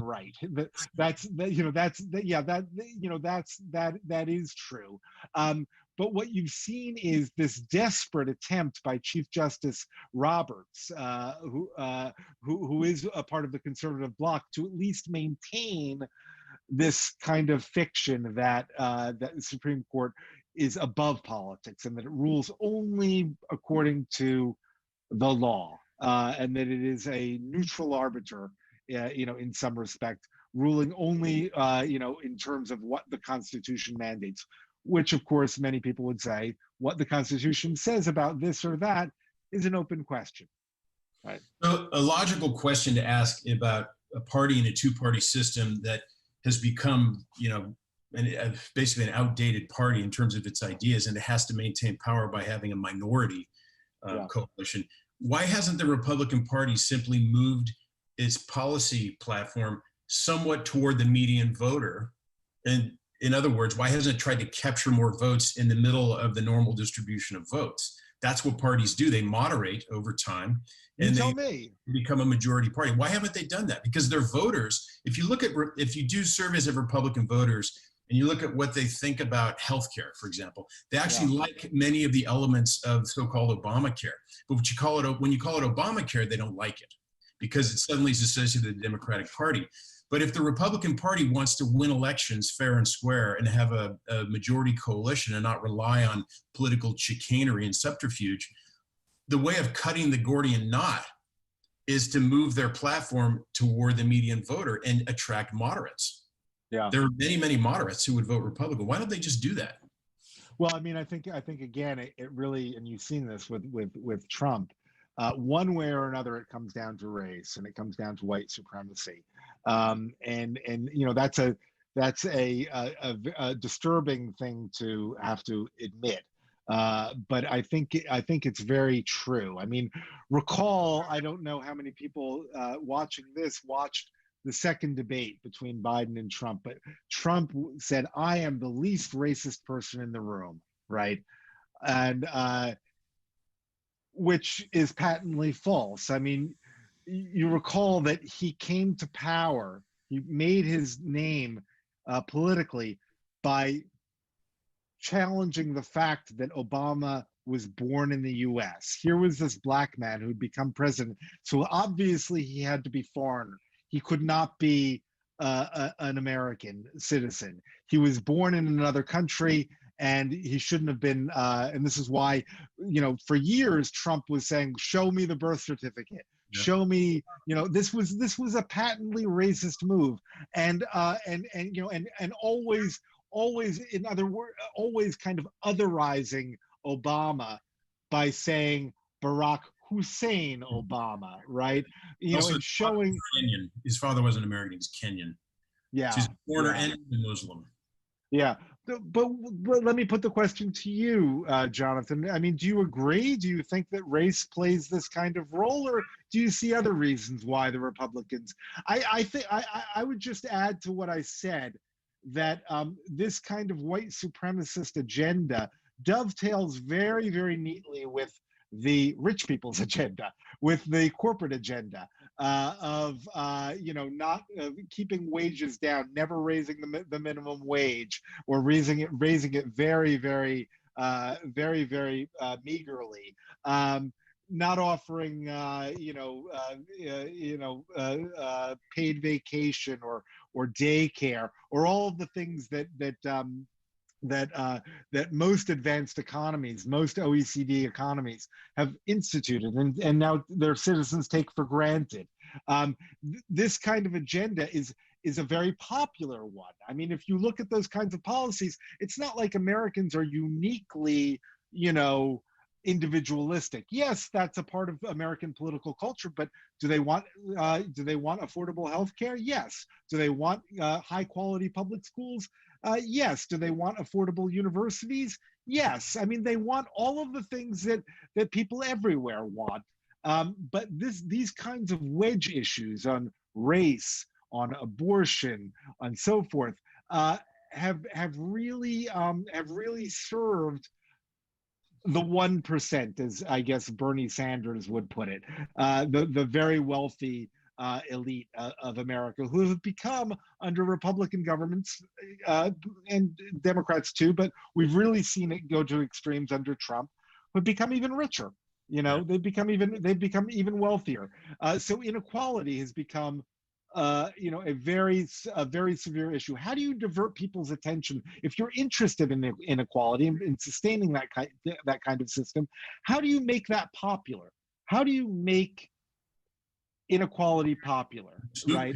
right. That is true. But what you've seen is this desperate attempt by Chief Justice Roberts, who is a part of the conservative bloc, to at least maintain this kind of fiction that the Supreme Court is above politics and that it rules only according to the law, and that it is a neutral arbiter, in some respect, ruling only, in terms of what the Constitution mandates. Which, of course, many people would say what the Constitution says about this or that is an open question. Right. So a logical question to ask about a party in a 2-party system that has become, basically an outdated party in terms of its ideas, and it has to maintain power by having a minority coalition. Why hasn't the Republican Party simply moved its policy platform somewhat toward the median voter? And in other words, why hasn't it tried to capture more votes in the middle of the normal distribution of votes? That's what parties do. They moderate over time, and they become a majority party. Why haven't they done that? Because their voters, if you do surveys of Republican voters and you look at what they think about healthcare, for example, they actually like many of the elements of so-called Obamacare. But when you call it Obamacare, they don't like it because it suddenly is associated with the Democratic Party. But if the Republican Party wants to win elections fair and square and have a majority coalition and not rely on political chicanery and subterfuge, the way of cutting the Gordian knot is to move their platform toward the median voter and attract moderates. Yeah, there are many, many moderates who would vote Republican. Why don't they just do that? Well, I mean, I think again, it really, and you've seen this with Trump. One way or another, it comes down to race and it comes down to white supremacy, and that's a disturbing thing to have to admit, but I think it's very true. I mean, recall, I don't know how many people watching this watched the second debate between Biden and Trump, but Trump said, "I am the least racist person in the room," right? And which is patently false. I mean, you recall that he came to power, he made his name politically by challenging the fact that Obama was born in the US. Here was this black man who'd become president. So obviously he had to be foreign. He could not be an American citizen. He was born in another country, and he shouldn't have been. And this is why, for years Trump was saying, "Show me the birth certificate. Yeah. Show me." This was a patently racist move, and always, in other words, always kind of otherizing Obama by saying Barack Hussein Obama, right? Also, and showing Kenyan. His father wasn't American; he's Kenyan. Yeah, so he's a foreigner yeah. and a Muslim. Yeah, but let me put the question to you, Jonathan. I mean, do you agree? Do you think that race plays this kind of role, or do you see other reasons why the Republicans? I think I would just add to what I said that this kind of white supremacist agenda dovetails very, very neatly with the rich people's agenda, with the corporate agenda of not keeping wages down, never raising the minimum wage, or raising it very, very, very, very meagerly. Not offering, paid vacation or daycare, or all of the things that most advanced economies, most OECD economies have instituted, and now their citizens take for granted. This kind of agenda is a very popular one. I mean, if you look at those kinds of policies, it's not like Americans are uniquely, individualistic. Yes, that's a part of American political culture, but do they want affordable health care? Yes. Do they want high quality public schools? Yes. Do they want affordable universities? Yes. I mean, they want all of the things that people everywhere want. But these kinds of wedge issues on race, on abortion, on so forth, have really served the 1%, as I guess Bernie Sanders would put it, the very wealthy elite of America, who have become, under Republican governments and Democrats too, but we've really seen it go to extremes under Trump, have become even richer. They've become even wealthier. So inequality has become a very severe issue. How do you divert people's attention if you're interested in inequality and in sustaining that kind of system? How do you make that popular? How do you make inequality popular? Right?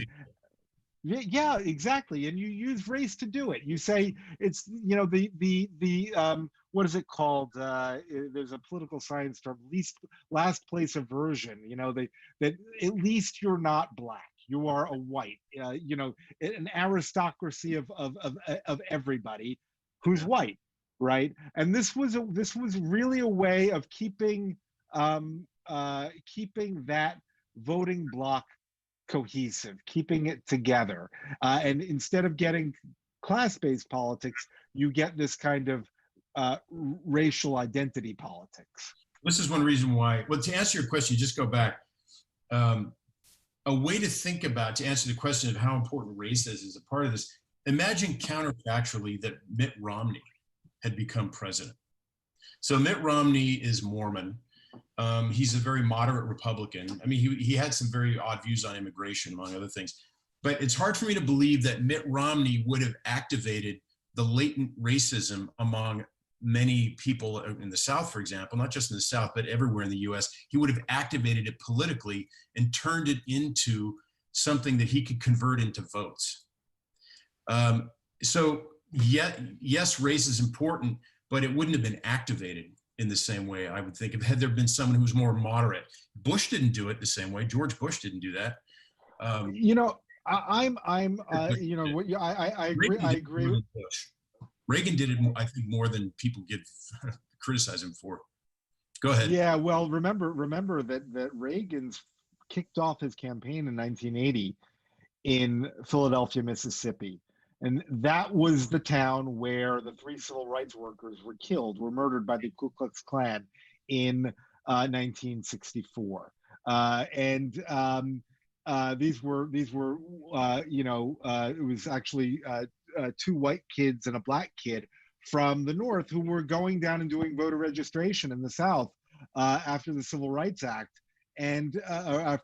Yeah, exactly. And you use race to do it. You say it's the what is it called? There's a political science term, last place aversion. That at least you're not black. You are a white, an aristocracy of everybody who's white, right? And this was really a way of keeping that voting bloc cohesive, keeping it together. And instead of getting class-based politics, you get this kind of racial identity politics. This is one reason why. Well, to answer your question, you just go back. A way to think about, to answer the question of how important race is a part of this, imagine counterfactually that Mitt Romney had become president. So Mitt Romney is Mormon. He's a very moderate Republican. I mean, he had some very odd views on immigration, among other things. But it's hard for me to believe that Mitt Romney would have activated the latent racism among many people in the South, for example, not just in the South, but everywhere in the US. He would have activated it politically and turned it into something that he could convert into votes. So yes, race is important, but it wouldn't have been activated in the same way, I would think, had there been someone who was more moderate. Bush didn't do it the same way. George Bush didn't do that. I agree. Reagan did it, I think, more than people criticize him for. Go ahead. Yeah, well, remember that Reagan's kicked off his campaign in 1980 in Philadelphia, Mississippi. And that was the town where the 3 civil rights workers were murdered by the Ku Klux Klan in 1964. These were it was actually 2 white kids and a black kid from the North who were going down and doing voter registration in the South after the Civil Rights Act and before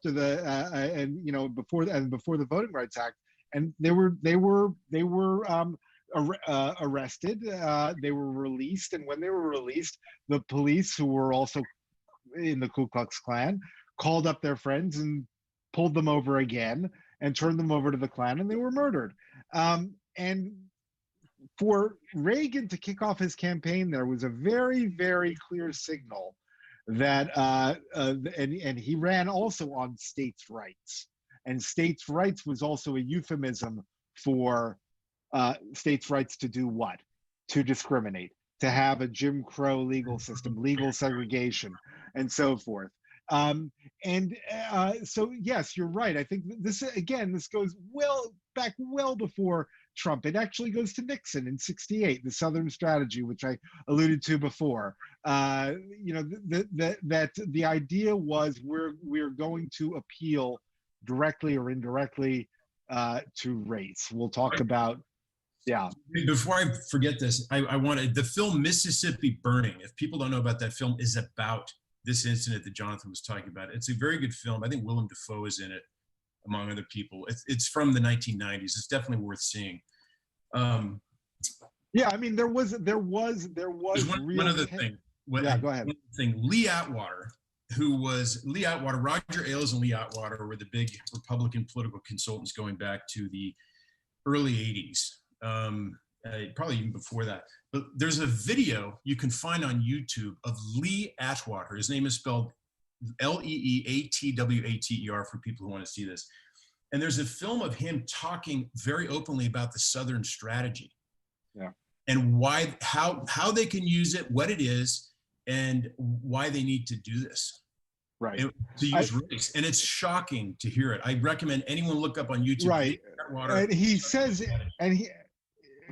the Voting Rights Act, and they were arrested. They were released, and when they were released, the police, who were also in the Ku Klux Klan, called up their friends and pulled them over again and turned them over to the Klan, and they were murdered. And for Reagan to kick off his campaign, there was a very, very clear signal that, and he ran also on states' rights. And states' rights was also a euphemism for states' rights to do what? To discriminate, to have a Jim Crow legal system, legal segregation, and so forth. So yes, you're right. I think this, again, this goes back well before Trump. It actually goes to Nixon in '68, the Southern Strategy, which I alluded to before. That the idea was we're going to appeal directly or indirectly to race. We'll talk about, yeah. Before I forget this, I wanted the film Mississippi Burning. If people don't know about that film, is about this incident that Jonathan was talking about. It's a very good film. I think Willem Dafoe is in it, among other people. It's from the 1990s. It's definitely worth seeing. Yeah, I mean, there was one other thing. Yeah, go ahead. Lee Atwater, Roger Ailes and Lee Atwater were the big Republican political consultants going back to the early 80s. Probably even before that. But there's a video you can find on YouTube of Lee Atwater. His name is spelled Leeatwater for people who want to see this. And there's a film of him talking very openly about the Southern strategy. Yeah. And how they can use it, what it is, and why they need to do this. Right. And to use race. And it's shocking to hear it. I recommend anyone look up on YouTube. Right. And he says,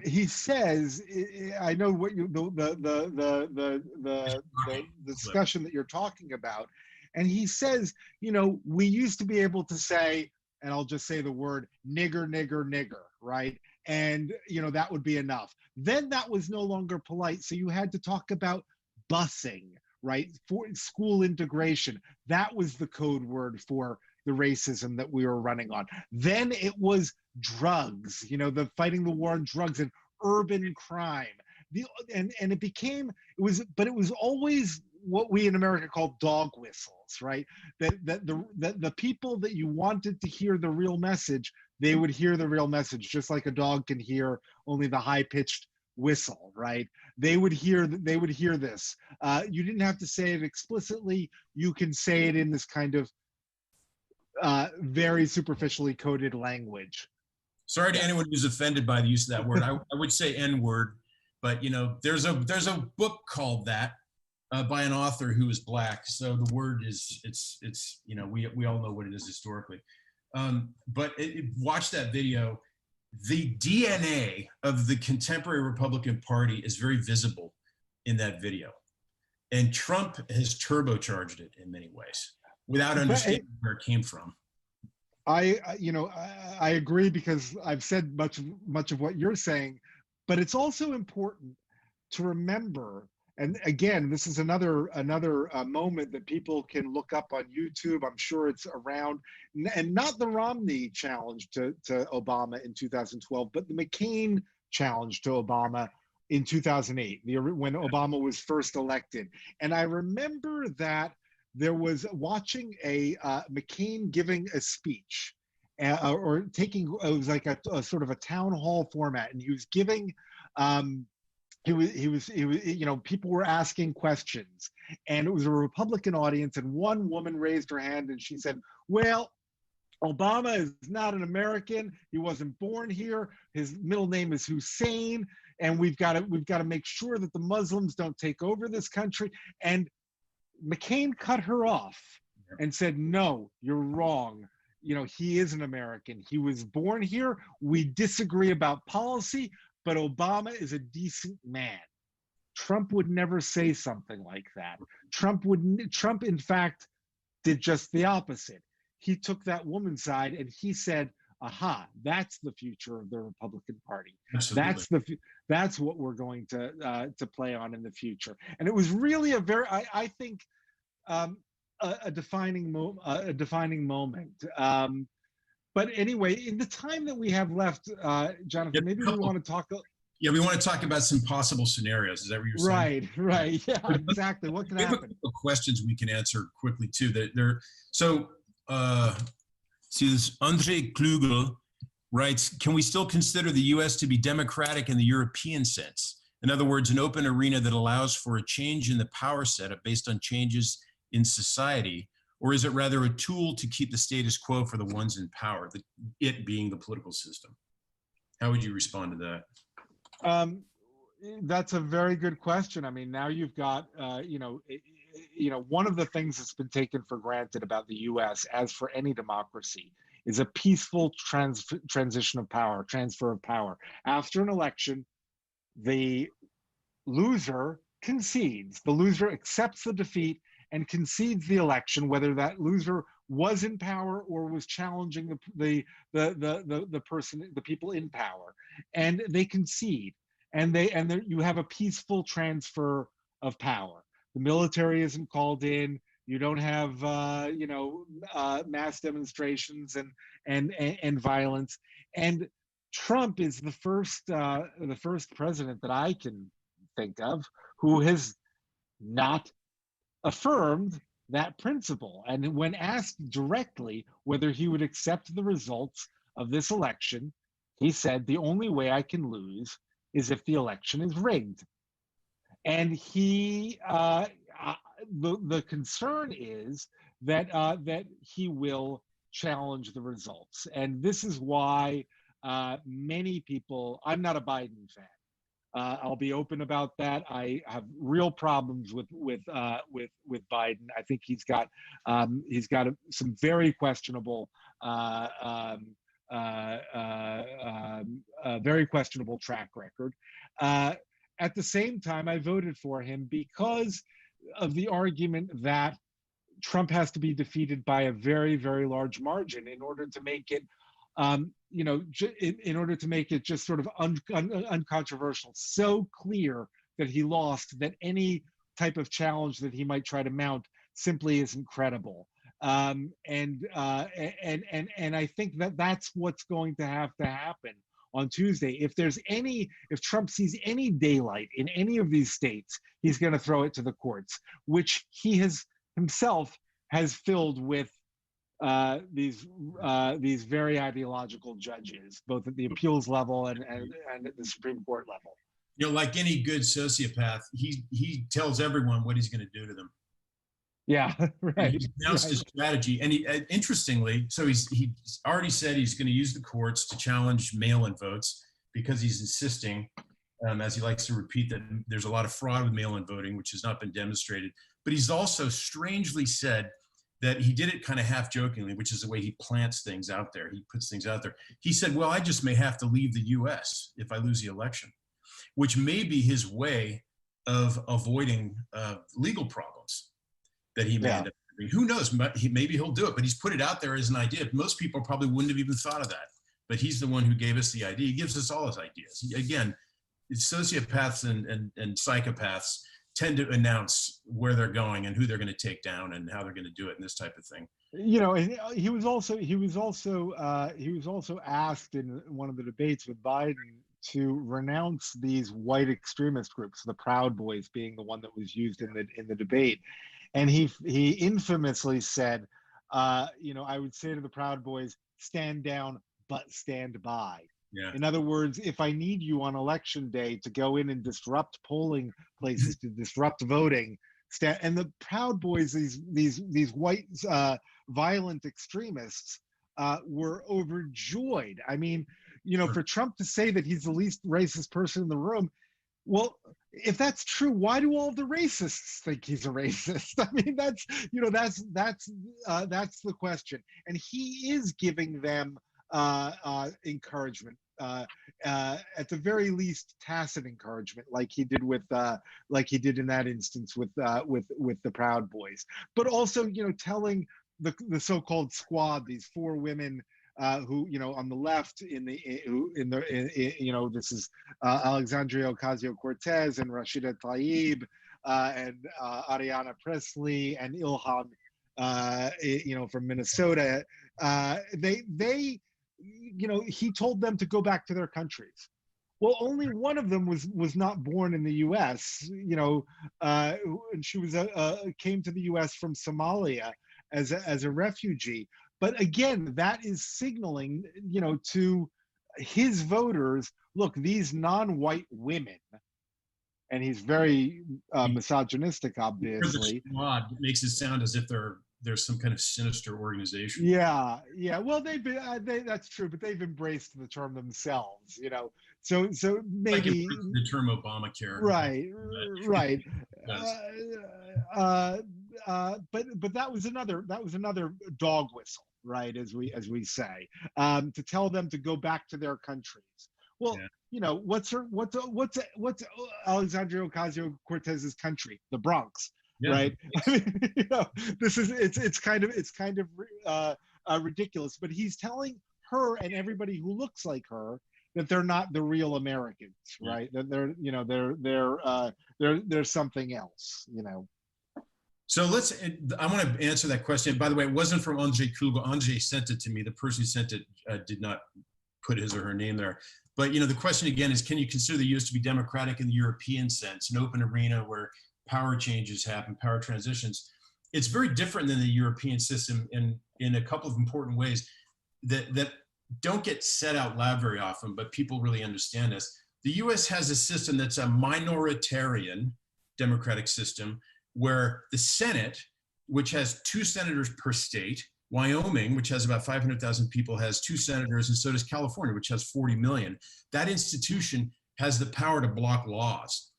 he says, I know what the discussion that you're talking about, and he says, we used to be able to say, and I'll just say the word nigger, nigger, nigger, right? And that would be enough. Then that was no longer polite, so you had to talk about busing, right? For school integration. That was the code word for the racism that we were running on. Then it was drugs, the fighting the war on drugs and urban crime. And it was always what we in America call dog whistles, right? That the people that you wanted to hear the real message, they would hear the real message, just like a dog can hear only the high-pitched whistle, right? They would hear this. You didn't have to say it explicitly. You can say it in this kind of very superficially coded language. Sorry to anyone who's offended by the use of that word. I would say N-word, but there's a book called that by an author who is Black. So the word is we all know what it is historically. But watch that video. The DNA of the contemporary Republican Party is very visible in that video, and Trump has turbocharged it in many ways without understanding where it came from. I agree, because I've said much of what you're saying, but it's also important to remember. And again, this is another moment that people can look up on YouTube. I'm sure it's around, and not the Romney challenge to Obama in 2012, but the McCain challenge to Obama in 2008, when Obama was first elected. And I remember that there was watching a McCain giving a speech, or taking, it was like a sort of a town hall format, and he was giving. He was people were asking questions, and it was a Republican audience, and one woman raised her hand and she said, well, Obama is not an American. He wasn't born here. His middle name is Hussein, and we've got to make sure that the Muslims don't take over this country. And McCain cut her off and said, no, you're wrong. He is an American. He was born here. We disagree about policy, but Obama is a decent man. Trump would never say something like that. Trump, in fact, did just the opposite. He took that woman's side and he said, aha, that's the future of the Republican Party. Absolutely. That's what we're going to play on in the future. And it was really I think a defining moment. But anyway, in the time that we have left, Jonathan, maybe we want to talk. Yeah, we want to talk about some possible scenarios. Is that what you're saying? Right. Yeah, exactly. What can We have a happen? couple of questions we can answer quickly too. See, this André Klugel writes, can we still consider the US to be democratic in the European sense? In other words, an open arena that allows for a change in the power setup based on changes in society, or is it rather a tool to keep the status quo for the ones in power, it being the political system? How would you respond to that? That's a very good question. I mean, now you've got, one of the things that's been taken for granted about the U.S., as for any democracy, is a peaceful transition of power, transfer of power. After an election, the loser concedes. The loser accepts the defeat and concedes the election, whether that loser was in power or was challenging the people in power, and they concede. And you have a peaceful transfer of power. The military isn't called in. You don't have mass demonstrations and violence. And Trump is the first president that I can think of who has not affirmed that principle. And when asked directly whether he would accept the results of this election, he said, the only way I can lose is if the election is rigged. And the concern is that he will challenge the results. And this is why many people, I'm not a Biden fan. I'll be open about that. I have real problems with Biden. I think he's got some very questionable very questionable track record. At the same time, I voted for him because of the argument that Trump has to be defeated by a very, very large margin in order to make it, in order to make it just sort of uncontroversial, so clear that he lost that any type of challenge that he might try to mount simply isn't credible. And I think that that's what's going to have to happen on Tuesday. If Trump sees any daylight in any of these states, he's going to throw it to the courts, which he himself has filled with these very ideological judges, both at the appeals level and at the Supreme Court level. You know, like any good sociopath, he tells everyone what he's going to do to them. Yeah, right. He's announced his strategy, and interestingly, so he's already said he's going to use the courts to challenge mail-in votes because he's insisting, as he likes to repeat, that there's a lot of fraud with mail-in voting, which has not been demonstrated. But he's also strangely said that he did it kind of half jokingly, which is the way he plants things out there. He puts things out there. He said, well, I just may have to leave the US if I lose the election, which may be his way of avoiding legal problems that he may end up having. Who knows? Maybe he'll do it, but he's put it out there as an idea. Most people probably wouldn't have even thought of that, but he's the one who gave us the idea. He gives us all his ideas. Again, sociopaths and psychopaths tend to announce where they're going and who they're going to take down and how they're going to do it and this type of thing. You know, and he was also asked in one of the debates with Biden to renounce these white extremist groups, the Proud Boys being the one that was used in the debate. And he infamously said, I would say to the Proud Boys, stand down, but stand by. Yeah. In other words, if I need you on election day to go in and disrupt polling places, to disrupt voting, and the Proud Boys, these white violent extremists, were overjoyed. I mean, for Trump to say that he's the least racist person in the room, well, if that's true, why do all the racists think he's a racist? I mean, that's the question. And he is giving them encouragement, at the very least, tacit encouragement, like he did in that instance with the Proud Boys. But also, telling the so-called squad, these four women who, on the left, this is Alexandria Ocasio-Cortez and Rashida Tlaib and Ariana Presley and Ilhan, from Minnesota. He told them to go back to their countries. Well, only one of them was not born in the U.S. You know, and she was came to the U.S. from Somalia as a refugee. But again, that is signaling, you know, to his voters, look, these non-white women, and he's very misogynistic, obviously. It makes it sound as if there's some kind of sinister organization. Yeah, yeah. Well, that's true, but they've embraced the term themselves, you know. So maybe like the term Obamacare. Right, right. Yes. But that was another dog whistle, right? As we say, to tell them to go back to their countries. Well, Yeah. you know, what's Alexandria Ocasio-Cortez's country? The Bronx. Yeah. Right. I mean, you know, it's kind of ridiculous, but he's telling her and everybody who looks like her that they're not the real Americans, right? That they're, you know, they're something else, you know. So I want to answer that question. By the way, it wasn't from Andrzej Kulba. Andrzej sent it to me. The person who sent it did not put his or her name there. But, you know, the question again is, can you consider the U.S. to be democratic in the European sense, an open arena where power changes happen, power transitions? It's very different than the European system in a couple of important ways that don't get said out loud very often, but people really understand this. The US has a system that's a minoritarian democratic system where the Senate, which has 2 senators per state, Wyoming, which has about 500,000 people, has 2 senators, and so does California, which has 40 million. That institution has the power to block laws.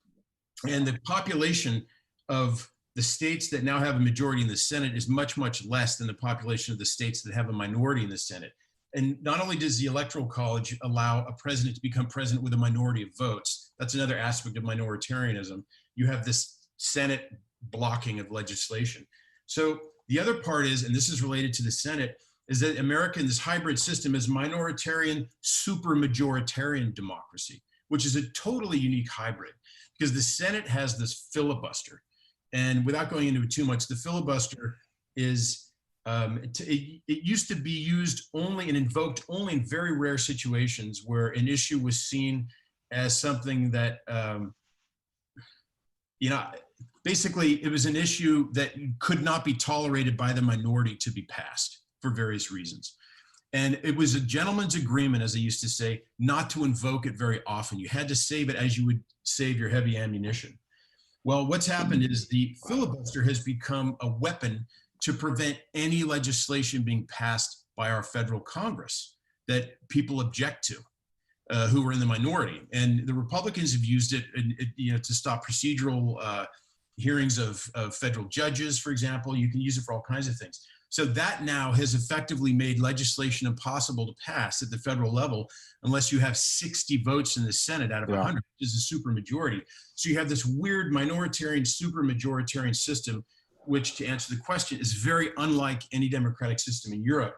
And the population of the states that now have a majority in the Senate is much, much less than the population of the states that have a minority in the Senate. And not only does the Electoral College allow a president to become president with a minority of votes, that's another aspect of minoritarianism. You have this Senate blocking of legislation. So the other part is, and this is related to the Senate, is that America in this hybrid system is minoritarian, supermajoritarian democracy, which is a totally unique hybrid because the Senate has this filibuster. And without going into it too much, the filibuster is, it used to be used only and invoked only in very rare situations where an issue was seen as something that, you know, basically it was an issue that could not be tolerated by the minority to be passed for various reasons. And it was a gentleman's agreement, as they used to say, not to invoke it very often. You had to save it as you would save your heavy ammunition. Well, what's happened is the filibuster has become a weapon to prevent any legislation being passed by our federal Congress that people object to, who are in the minority. And the Republicans have used it, you know, to stop procedural hearings of federal judges, for example. You can use it for all kinds of things. So that now has effectively made legislation impossible to pass at the federal level unless you have 60 votes in the Senate out of 100, which is a supermajority. So you have this weird minoritarian, supermajoritarian system, which, to answer the question, is very unlike any democratic system in Europe,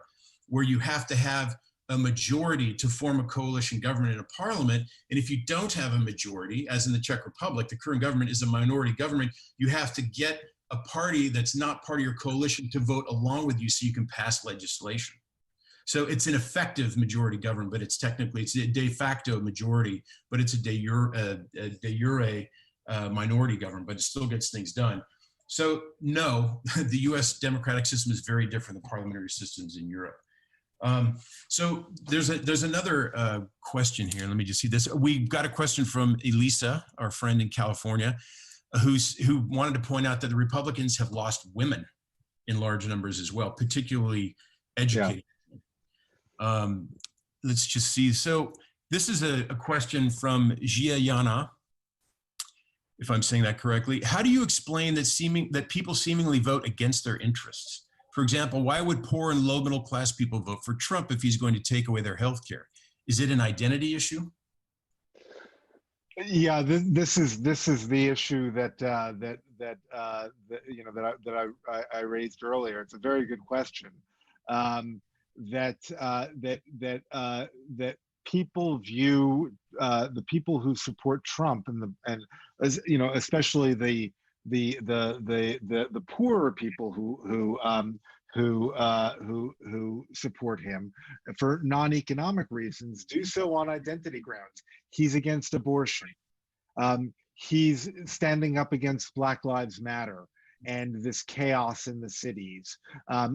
where you have to have a majority to form a coalition government in a parliament. And if you don't have a majority, as in the Czech Republic, the current government is a minority government, you have to get a party that's not part of your coalition to vote along with you so you can pass legislation. So it's an effective majority government, but it's a de facto majority, but it's a de jure minority government, but it still gets things done. So no, the US democratic system is very different than parliamentary systems in Europe. So there's another question here. Let me just see this. We got a question from Elisa, our friend in California, who wanted to point out that the Republicans have lost women in large numbers as well, particularly educated. Yeah. Let's just see. So this is a question from Gia Yana, if I'm saying that correctly. How do you explain that people seemingly vote against their interests? For example, why would poor and low middle class people vote for Trump if he's going to take away their health care? Is it an identity issue? Yeah, this is the issue that I raised earlier. It's a very good question. That people view the people who support Trump and as you know, especially the poorer people who support him for non-economic reasons do so on identity grounds. He's against abortion. He's standing up against Black Lives Matter and this chaos in the cities.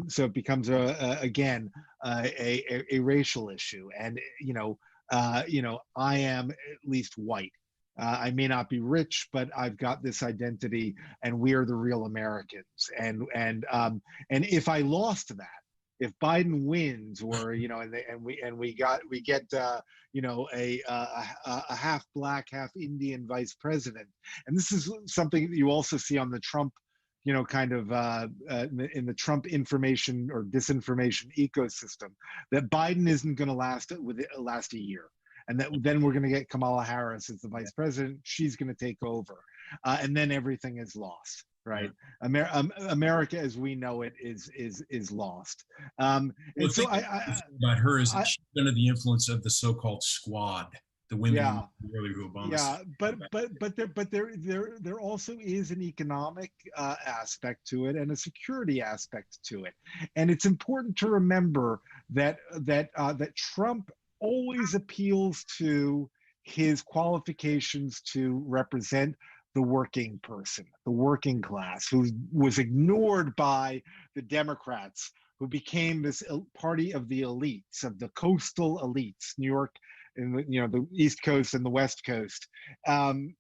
So it becomes again a racial issue. And I am at least white. I may not be rich, but I've got this identity, and we are the real Americans. And if I lost that, if Biden wins, or we get a half black, half Indian vice president, and this is something that you also see on the Trump, kind of in the Trump information or disinformation ecosystem, that Biden isn't going to last a year. And then we're going to get Kamala Harris as the vice president. She's going to take over, and then everything is lost, right? Yeah. America, as we know it, is lost. And so about her is that she's under the influence of the so-called squad, the women who Obama. Yeah, but there also is an economic aspect to it and a security aspect to it, and it's important to remember that Trump always appeals to his qualifications to represent the working person, the working class, who was ignored by the Democrats, who became this party of the elites, of the coastal elites, New York, and the East Coast and the West Coast, and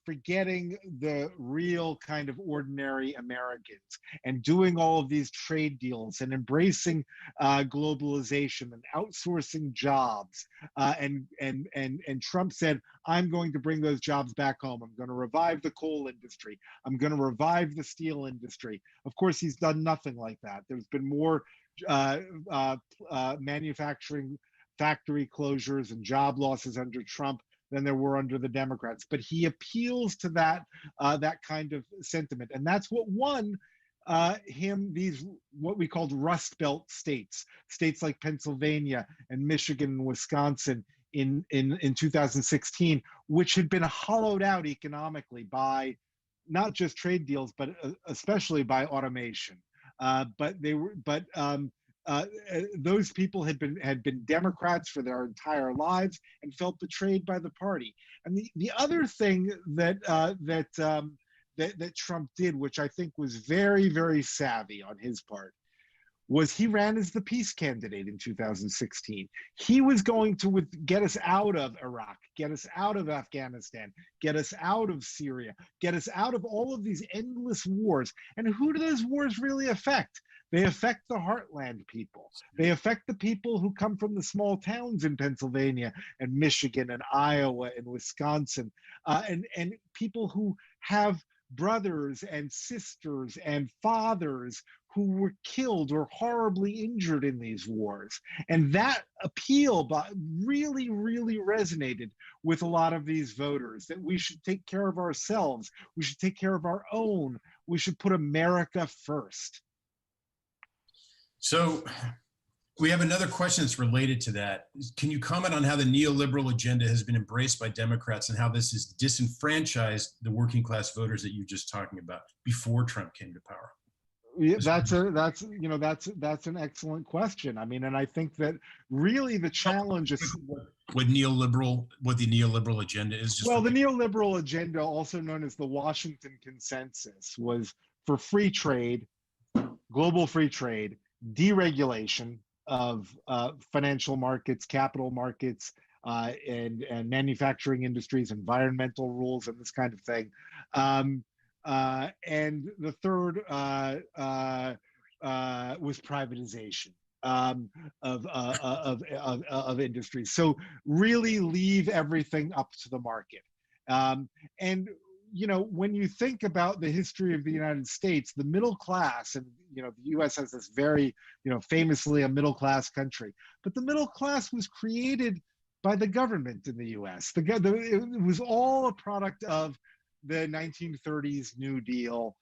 forgetting the real kind of ordinary Americans, and doing all of these trade deals and embracing globalization and outsourcing jobs. And Trump said, I'm going to bring those jobs back home. I'm going to revive the coal industry. I'm going to revive the steel industry. Of course, he's done nothing like that. There's been more manufacturing factory closures and job losses under Trump than there were under the Democrats. But he appeals to that kind of sentiment, and that's what won him these what we called Rust Belt states like Pennsylvania and Michigan and Wisconsin in 2016, which had been hollowed out economically by not just trade deals, but especially by automation. Those people had been Democrats for their entire lives and felt betrayed by the party. And the other thing that Trump did, which I think was very, very savvy on his part, was he ran as the peace candidate in 2016. He was going to get us out of Iraq, get us out of Afghanistan, get us out of Syria, get us out of all of these endless wars. And who do those wars really affect? They affect the heartland people. They affect the people who come from the small towns in Pennsylvania and Michigan and Iowa and Wisconsin, and people who have brothers and sisters and fathers who were killed or horribly injured in these wars. And that appeal really, really resonated with a lot of these voters, that we should take care of ourselves. We should take care of our own. We should put America first. So we have another question that's related to that. Can you comment on how the neoliberal agenda has been embraced by Democrats and how this has disenfranchised the working class voters that you're just talking about before Trump came to power? Yeah, that's an excellent question. I mean, and I think that really the challenge is what the neoliberal agenda is. The neoliberal agenda, also known as the Washington Consensus, was for free trade, global free trade, deregulation of financial markets, capital markets, and manufacturing industries, environmental rules, and this kind of thing. And the third was privatization of industries. So really leave everything up to the market. And when you think about the history of the United States, the middle class, and the U.S. has this very, famously a middle class country, but the middle class was created by the government in the U.S. It was all a product of the 1930s New Deal,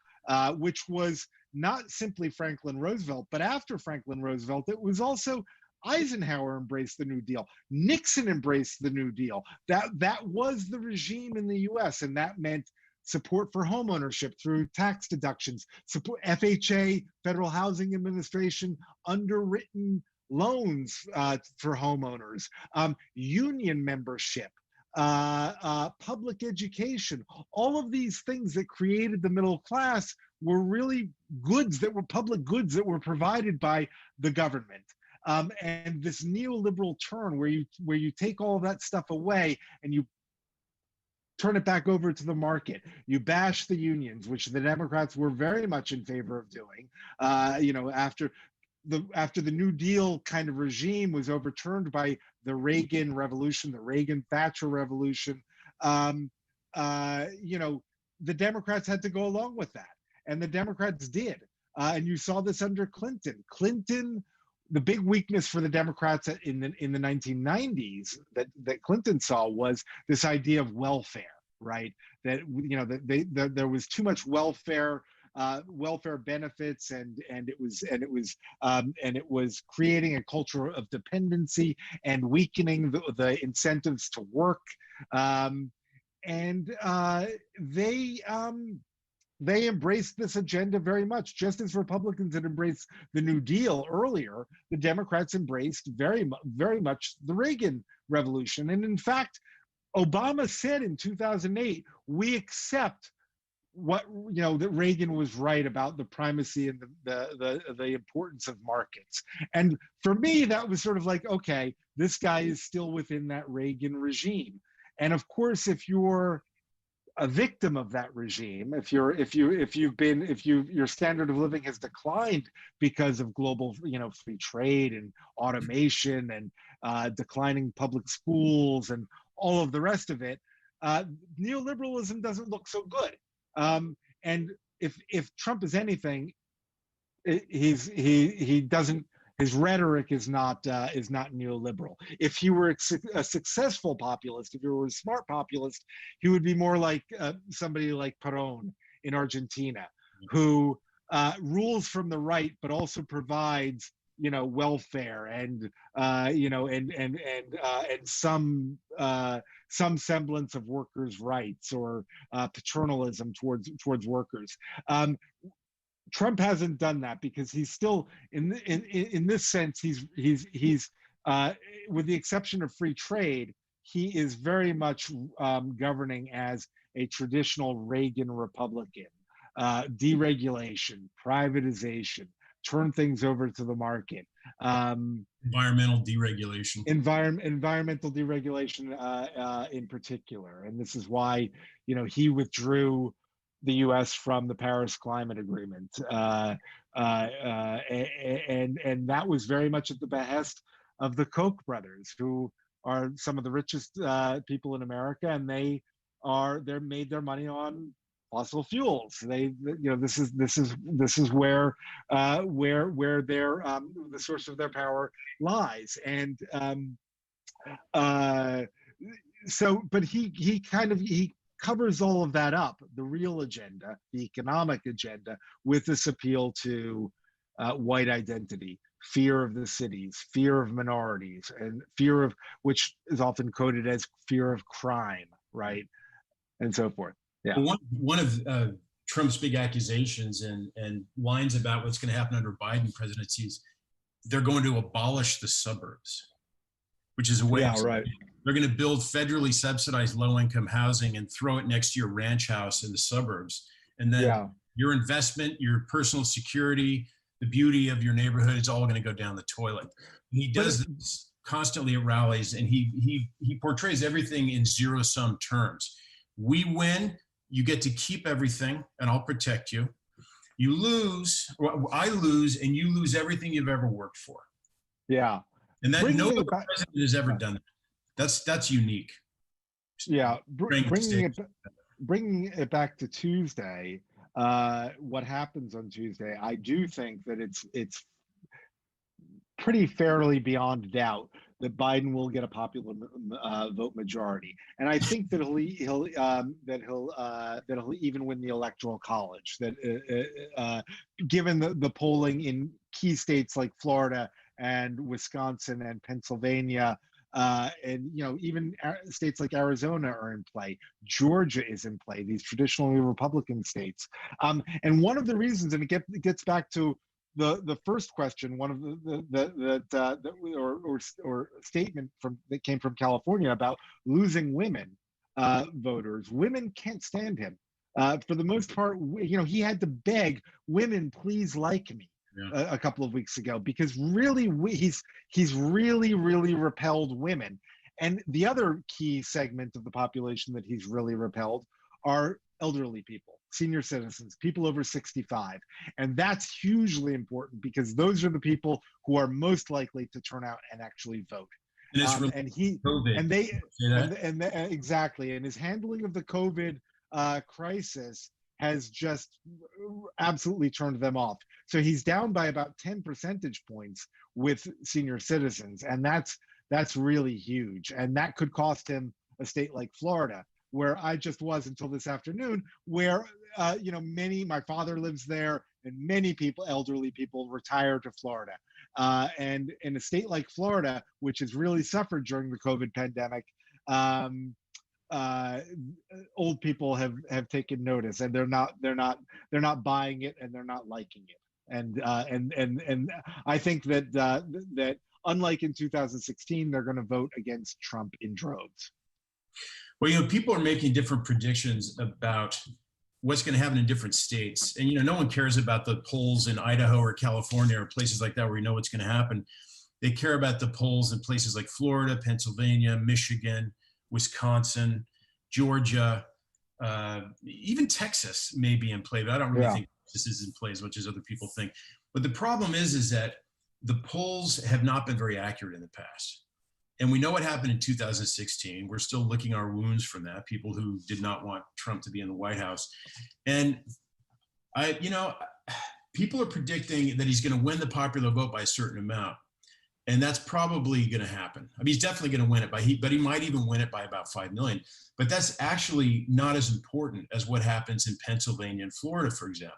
which was not simply Franklin Roosevelt, but after Franklin Roosevelt, it was also Eisenhower embraced the New Deal. Nixon embraced the New Deal. That was the regime in the U.S., and that meant support for homeownership through tax deductions, support FHA, Federal Housing Administration, underwritten loans for homeowners, union membership, public education. All of these things that created the middle class were really goods that were public goods that were provided by the government. And this neoliberal turn where you take all that stuff away and you turn it back over to the market. You bash the unions, which the Democrats were very much in favor of doing. After the New Deal kind of regime was overturned by the Reagan Revolution, the Reagan-Thatcher Revolution, the Democrats had to go along with that, and the Democrats did. And you saw this under Clinton. The big weakness for the Democrats in the 1990s that Clinton saw was this idea of welfare, right? That there was too much welfare benefits, and it was creating a culture of dependency and weakening the incentives to work. They embraced this agenda very much, just as Republicans had embraced the New Deal earlier. The Democrats embraced very much the Reagan Revolution, and in fact, Obama said in 2008, "We accept that Reagan was right about the primacy and the importance of markets." And for me, that was sort of like, okay, this guy is still within that Reagan regime. And of course, if you're a victim of that regime, if your standard of living has declined because of global free trade and automation and declining public schools and all of the rest of it, neoliberalism doesn't look so good. And if Trump is anything, he doesn't. His rhetoric is not neoliberal. If he were a successful populist, if he were a smart populist, he would be more like somebody like Perón in Argentina, who rules from the right but also provides welfare and some semblance of workers' rights or paternalism towards workers. Trump hasn't done that because he's still in this sense he's with the exception of free trade, he is very much governing as a traditional Reagan Republican. Deregulation, privatization, turn things over to the market. Environmental deregulation. Environmental deregulation in particular, and this is why he withdrew the U.S. from the Paris Climate Agreement, and that was very much at the behest of the Koch brothers, who are some of the richest people in America, and they're made their money on fossil fuels. This is where their the source of their power lies, and but he covers all of that up, the real agenda, the economic agenda, with this appeal to white identity, fear of the cities, fear of minorities, and fear of, which is often coded as fear of crime, right? And so forth. Yeah. One of Trump's big accusations and lines about what's going to happen under Biden presidency is they're going to abolish the suburbs, which is a way of right. They're going to build federally subsidized low-income housing and throw it next to your ranch house in the suburbs. And then your investment, your personal security, the beauty of your neighborhood, it's all going to go down the toilet. And he does this constantly at rallies, and he portrays everything in zero-sum terms. We win, you get to keep everything, and I'll protect you. You lose, or I lose, and you lose everything you've ever worked for. Yeah. And that no other president has ever done that. That's unique. Yeah, bringing it back to Tuesday. What happens on Tuesday? I do think that it's pretty fairly beyond doubt that Biden will get a popular vote majority, and I think that he'll even win the Electoral College. That given the polling in key states like Florida and Wisconsin and Pennsylvania, And even states like Arizona are in play. Georgia is in play. These traditionally Republican states. And one of the reasons, and it gets back to the first question, one of or statement that came from California about losing women voters. Women can't stand him. For the most part, he had to beg women, please like me. Yeah. A couple of weeks ago, because really he's really repelled women. And the other key segment of the population that he's really repelled are elderly people, senior citizens, people over 65. And that's hugely important, because those are the people who are most likely to turn out and actually vote. Exactly. And his handling of the COVID crisis has just absolutely turned them off. So he's down by about 10 percentage points with senior citizens. And that's really huge. And that could cost him a state like Florida, where I just was until this afternoon, where, my father lives there, and many people, elderly people, retire to Florida. And in a state like Florida, which has really suffered during the COVID pandemic, old people have taken notice, and they're not buying it, and they're not liking it. And I think that unlike in 2016, they're going to vote against Trump in droves. Well, people are making different predictions about what's going to happen in different states. And, no one cares about the polls in Idaho or California or places like that where you know what's going to happen. They care about the polls in places like Florida, Pennsylvania, Michigan, Wisconsin, Georgia, even Texas may be in play, but I don't really think this is in play as much as other people think. But the problem is that the polls have not been very accurate in the past. And we know what happened in 2016. We're still licking our wounds from that, people who did not want Trump to be in the White House. And people are predicting that he's going to win the popular vote by a certain amount. And that's probably going to happen. I mean, he's definitely going to win it but he might even win it by about 5 million. But that's actually not as important as what happens in Pennsylvania and Florida, for example.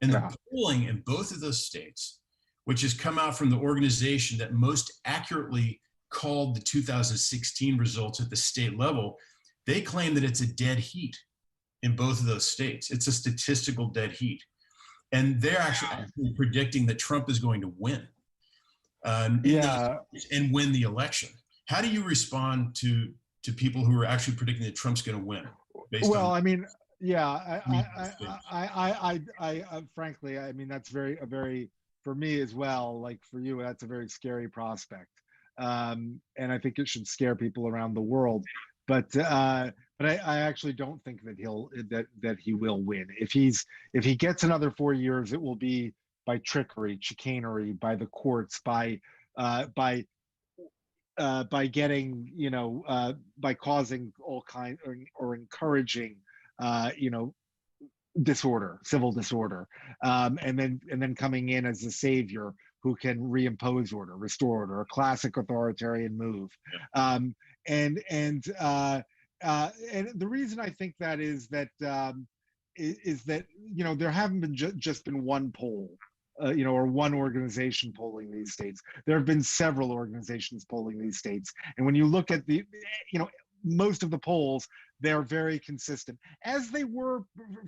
And the polling in both of those states, which has come out from the organization that most accurately called the 2016 results at the state level, they claim that it's a dead heat in both of those states. It's a statistical dead heat. And they're actually predicting that Trump is going to win. And win the election. How do you respond to people who are actually predicting that Trump's going to win? Frankly, that's very for me as well. Like for you, that's a very scary prospect, and I think it should scare people around the world. But I actually don't think that he will win. If he gets another 4 years, it will be by trickery, chicanery, by the courts, by getting, by causing all kinds or encouraging, disorder, civil disorder, and then coming in as a savior who can reimpose order, restore order, a classic authoritarian move. And the reason I think that is that there haven't been just been one poll. Or one organization polling these states. There have been several organizations polling these states. And when you look at most of the polls, they're very consistent, as they were,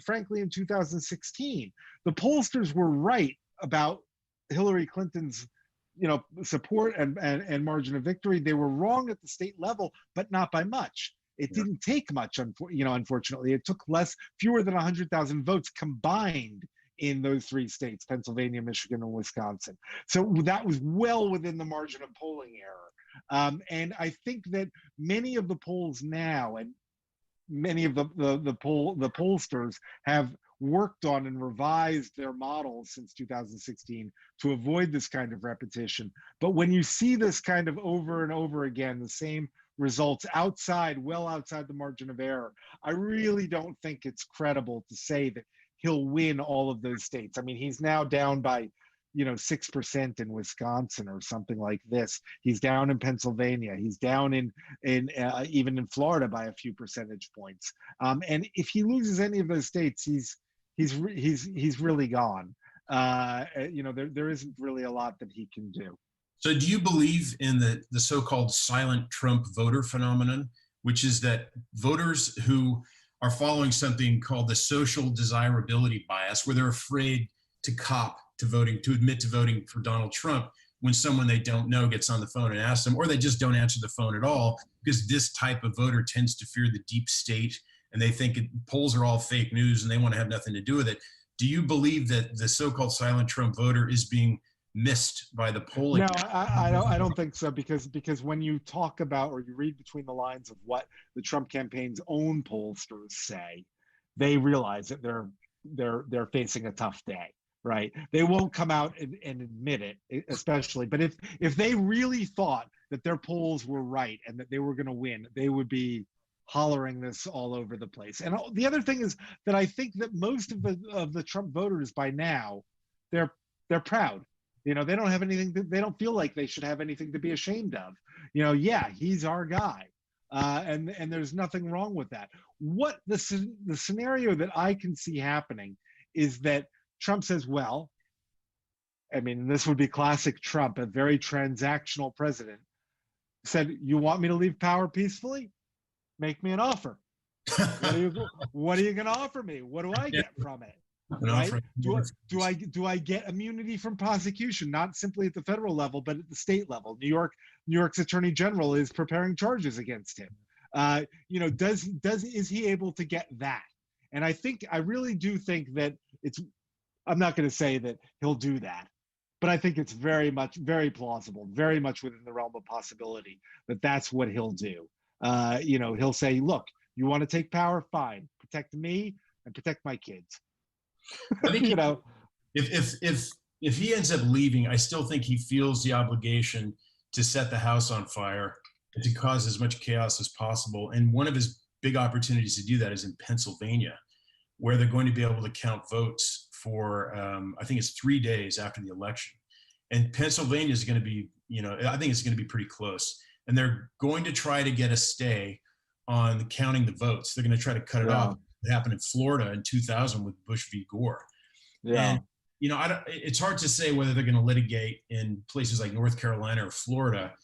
frankly, in 2016. The pollsters were right about Hillary Clinton's, support and margin of victory. They were wrong at the state level, but not by much. It didn't take much, unfortunately. It took fewer than 100,000 votes combined in those 3 states, Pennsylvania, Michigan, and Wisconsin. So that was well within the margin of polling error. And I think that many of the polls now and many of the pollsters have worked on and revised their models since 2016 to avoid this kind of repetition. But when you see this kind of over and over again, the same results well outside the margin of error, I really don't think it's credible to say that he'll win all of those states. I mean, he's now down by, 6% in Wisconsin or something like this. He's down in Pennsylvania. He's down in even in Florida by a few percentage points. And if he loses any of those states, he's really gone. There isn't really a lot that he can do. So do you believe in the so-called silent Trump voter phenomenon, which is that voters who are following something called the social desirability bias, where they're afraid to cop to voting, to admit to voting for Donald Trump when someone they don't know gets on the phone and asks them, or they just don't answer the phone at all, because this type of voter tends to fear the deep state and they think polls are all fake news and they want to have nothing to do with it. Do you believe that the so-called silent Trump voter is being missed by the polling? No, I don't think so, because when you talk about, or you read between the lines of what the Trump campaign's own pollsters say, they realize that they're facing a tough day, right? They won't come out and admit it, especially. But if they really thought that their polls were right and that they were going to win, they would be hollering this all over the place. And the other thing is that I think that most of the Trump voters by now, they're proud. You know, they don't have anything, they don't feel like they should have anything to be ashamed of. You know, yeah, he's our guy. And there's nothing wrong with that. What the scenario that I can see happening is that Trump says, well, I mean, this would be classic Trump, a very transactional president, said, you want me to leave power peacefully? Make me an offer. What are you going to offer me? What do I get from it? Right? Do I get immunity from prosecution, not simply at the federal level, but at the state level? New York's Attorney General is preparing charges against him. You know, is he able to get that? And I really do think that I'm not going to say that he'll do that, but I think it's very plausible, very much within the realm of possibility that that's what he'll do. You know, he'll say, look, you want to take power? Fine. Protect me and protect my kids. I think you know, if he ends up leaving, I still think he feels the obligation to set the house on fire and to cause as much chaos as possible. And one of his big opportunities to do that is in Pennsylvania, where they're going to be able to count votes for, I think it's 3 days after the election. And Pennsylvania is going to be, you know, I think it's going to be pretty close. And they're going to try to get a stay on counting the votes. They're going to try to cut it off. It happened in Florida in 2000 with Bush v. Gore. Yeah. And, you know, it's hard to say whether they're going to litigate in places like North Carolina or Florida.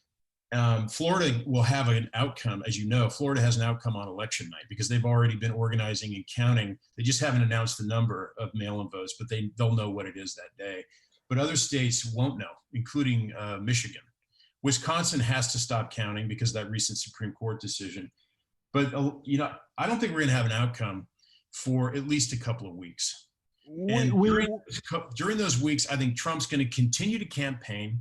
Florida will have an outcome. As you know, Florida has an outcome on election night because they've already been organizing and counting. They just haven't announced the number of mail-in votes, but they'll know what it is that day. But other states won't know, including Michigan. Wisconsin has to stop counting because of that recent Supreme Court decision. But, you know, I don't think we're going to have an outcome for at least a couple of weeks. And during those weeks, I think Trump's going to continue to campaign.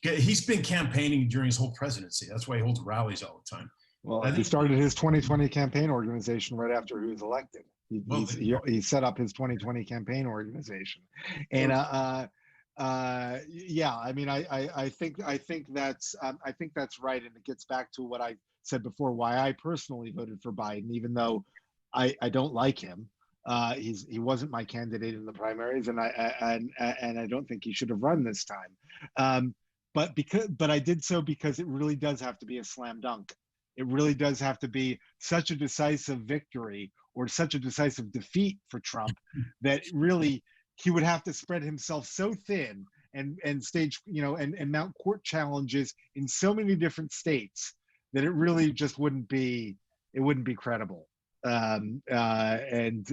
He's been campaigning during his whole presidency. That's why he holds rallies all the time. Well, he started his 2020 campaign organization right after he was elected. He set up his 2020 campaign organization. And yeah, I mean, I think that's right, and it gets back to what I said before, why I personally voted for Biden, even though I don't like him. He wasn't my candidate in the primaries, and I don't think he should have run this time. But I did so because it really does have to be a slam dunk. It really does have to be such a decisive victory or such a decisive defeat for Trump that really he would have to spread himself so thin and stage, you know, and mount court challenges in so many different states that it really just wouldn't be credible. You know, and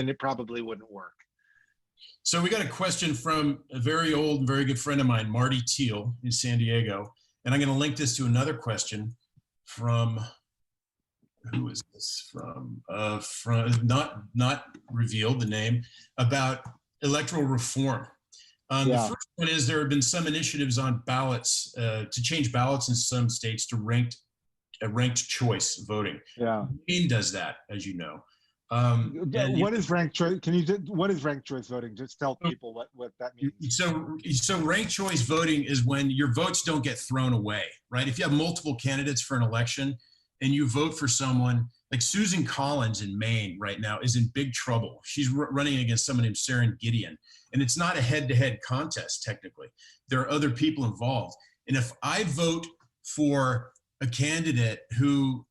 it probably wouldn't work. So we got a question from a very old and very good friend of mine, Marty Teal in San Diego. And I'm going to link this to another question from, who is this from not revealed the name, about electoral reform. The first one is there have been some initiatives on ballots to change ballots in some states to ranked choice voting. Yeah. Maine does that, as you know. What is ranked choice? What is ranked choice voting? Just tell people what that means. So ranked choice voting is when your votes don't get thrown away, right? If you have multiple candidates for an election and you vote for someone, like Susan Collins in Maine right now is in big trouble. She's running against someone named Sarah Gideon. And it's not a head-to-head contest, technically. There are other people involved. And if I vote for a candidate who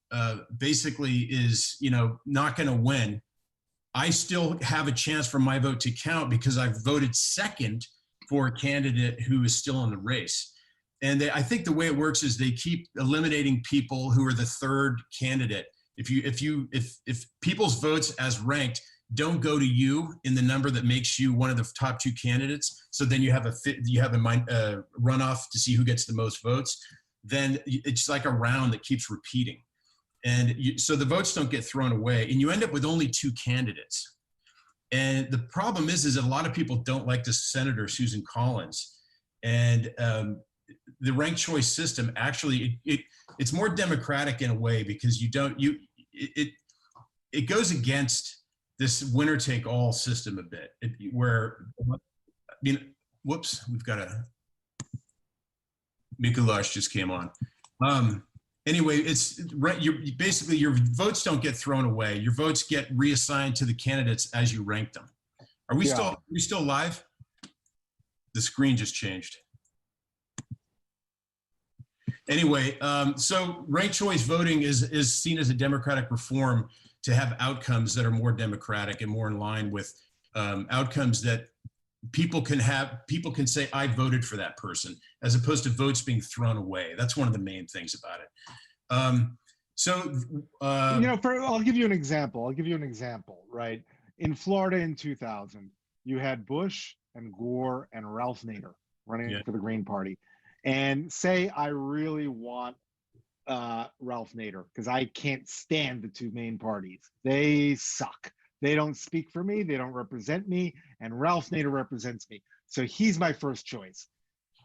basically is, you know, not going to win, I still have a chance for my vote to count because I've voted second for a candidate who is still in the race. And I think the way it works is they keep eliminating people who are the third candidate. If people's votes as ranked don't go to you in the number that makes you one of the top two candidates, so then you have a runoff to see who gets the most votes, then it's like a round that keeps repeating. And so the votes don't get thrown away, and you end up with only two candidates. And the problem is that a lot of people don't like the Senator Susan Collins. And the ranked choice system actually, it's more democratic in a way, because it goes against this winner take all system a bit, whoops, we've got Mikulash just came on. Anyway, basically your votes don't get thrown away. Your votes get reassigned to the candidates as you rank them. Are we still live? The screen just changed. Anyway, so ranked choice voting is seen as a democratic reform to have outcomes that are more democratic and more in line with outcomes that people can say, I voted for that person, as opposed to votes being thrown away. That's one of the main things about it. I'll give you an example. Right? In Florida in 2000, you had Bush and Gore and Ralph Nader running for the Green Party. And say I really want Ralph Nader, because I can't stand the two main parties. They suck. They don't speak for me. They don't represent me. And Ralph Nader represents me. So he's my first choice.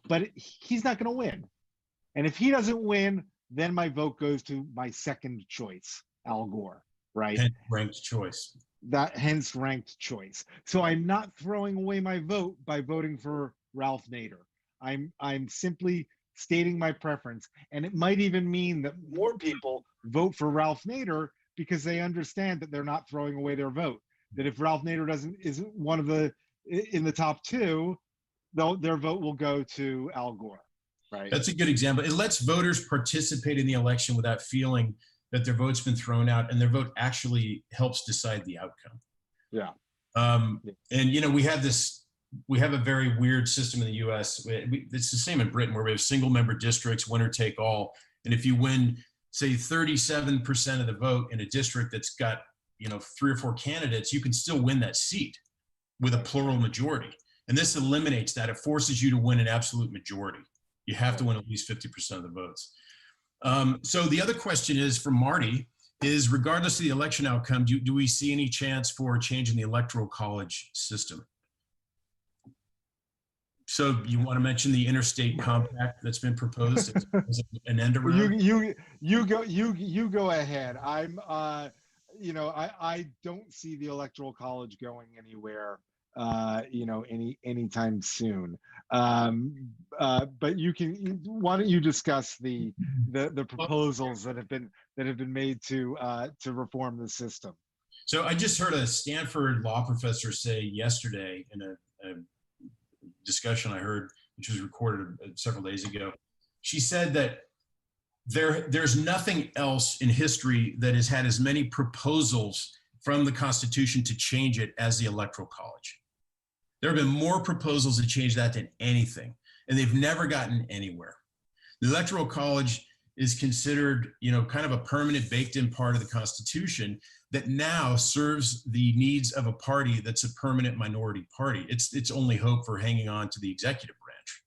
But he's not going to win. And if he doesn't win, then my vote goes to my second choice, Al Gore, right? Hence ranked choice. Hence ranked choice. So I'm not throwing away my vote by voting for Ralph Nader. I'm simply stating my preference. And it might even mean that more people vote for Ralph Nader because they understand that they're not throwing away their vote. That if Ralph Nader isn't one of in the top two, their vote will go to Al Gore. Right. That's a good example. It lets voters participate in the election without feeling that their vote's been thrown out, and their vote actually helps decide the outcome. Yeah. And we have a very weird system in the US. It's the same in Britain, where we have single member districts, winner take all. And if you win, say 37% of the vote in a district that's got, 3 or 4 candidates, you can still win that seat with a plural majority. And this eliminates that. It forces you to win an absolute majority. You have to win at least 50% of the votes. So the other question is for Marty is, regardless of the election outcome, do we see any chance for a change in the electoral college system? So you want to mention the interstate compact that's been proposed as an end around? You go ahead. I don't see the electoral college going anywhere. Anytime soon. But why don't you discuss the proposals that have been made to reform the system? So I just heard a Stanford law professor say yesterday in a discussion I heard, which was recorded several days ago. She said that there's nothing else in history that has had as many proposals from the Constitution to change it as the Electoral College. There have been more proposals to change that than anything, and they've never gotten anywhere. The Electoral College is considered, kind of a permanent baked-in part of the Constitution that now serves the needs of a party that's a permanent minority party. It's its only hope for hanging on to the executive branch.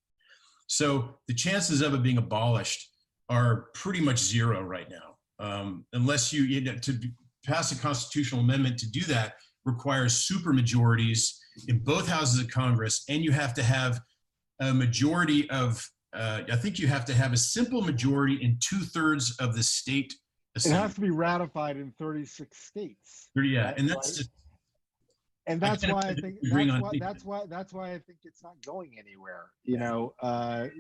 So the chances of it being abolished are pretty much zero right now, unless to pass a constitutional amendment to do that requires supermajorities in both houses of Congress, and you have to have a majority of, I think you have to have a simple majority in 2/3 of the state assembly. It has to be ratified in 36 states. Yeah, right? And that's just, and that's why I think that's why I think it's not going anywhere.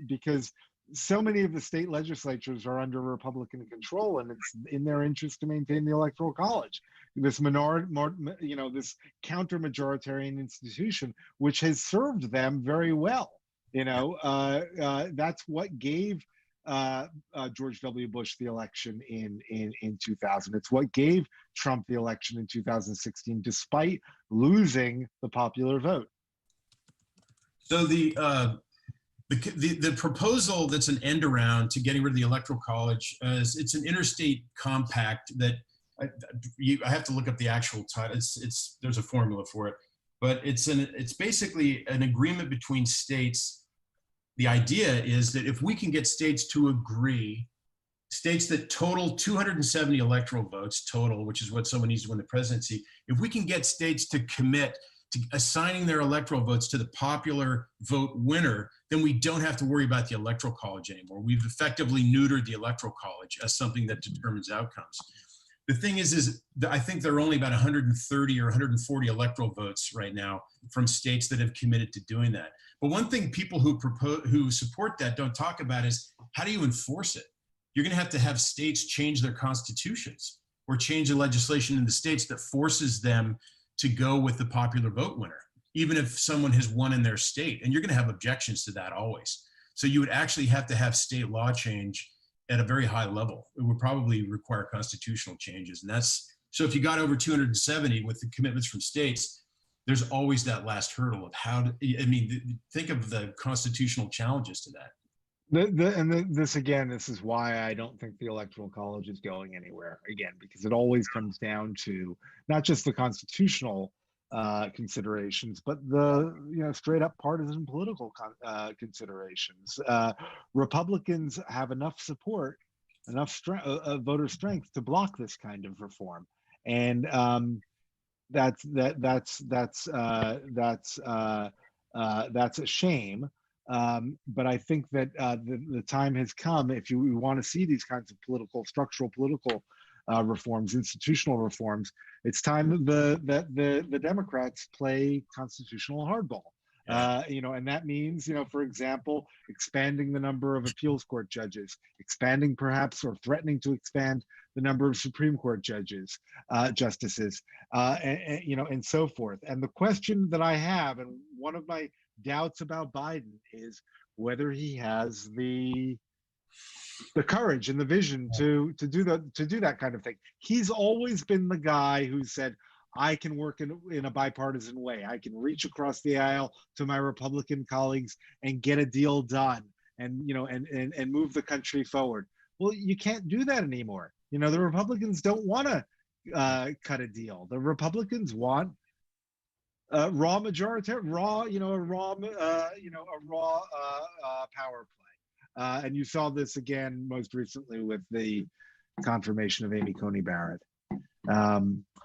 Because so many of the state legislatures are under Republican control, and it's in their interest to maintain the Electoral College, this this counter-majoritarian institution, which has served them very well. That's what gave George W. Bush the election in 2000. It's what gave Trump the election in 2016, despite losing the popular vote. So the proposal that's an end around to getting rid of the Electoral College, it's an interstate compact that I have to look up the actual title. There's a formula for it, but it's basically an agreement between states. The idea is that if we can get states to agree, states that total 270 electoral votes total, which is what someone needs to win the presidency, if we can get states to commit to assigning their electoral votes to the popular vote winner, then we don't have to worry about the Electoral College anymore. We've effectively neutered the Electoral College as something that determines outcomes. The thing is I think there are only about 130 or 140 electoral votes right now from states that have committed to doing that. But one thing people who support that don't talk about is, how do you enforce it? You're going to have states change their constitutions or change the legislation in the states that forces them to go with the popular vote winner, even if someone has won in their state. And you're going to have objections to that always. So you would actually have to have state law change at a very high level. It would probably require constitutional changes. And so if you got over 270 with the commitments from states, there's always that last hurdle of think of the constitutional challenges to that. This is why I don't think the Electoral College is going anywhere, again, because it always comes down to not just the constitutional considerations, but the straight up partisan political considerations. Republicans have enough support, enough voter strength to block this kind of reform, and that's a shame. But I think that the time has come, if we want to see these kinds of structural political reforms, institutional reforms, it's time that the Democrats play constitutional hardball. And that means, for example, expanding the number of appeals court judges, expanding perhaps or threatening to expand the number of Supreme Court justices, and so forth. And the question that I have, and one of my doubts about Biden, is whether he has the courage and the vision to do that kind of thing. He's always been the guy who said, I can work in a bipartisan way. I can reach across the aisle to my Republican colleagues and get a deal done, and move the country forward. Well, you can't do that anymore. The Republicans don't want to cut a deal. The Republicans want raw power play, and you saw this again most recently with the confirmation of Amy Coney Barrett.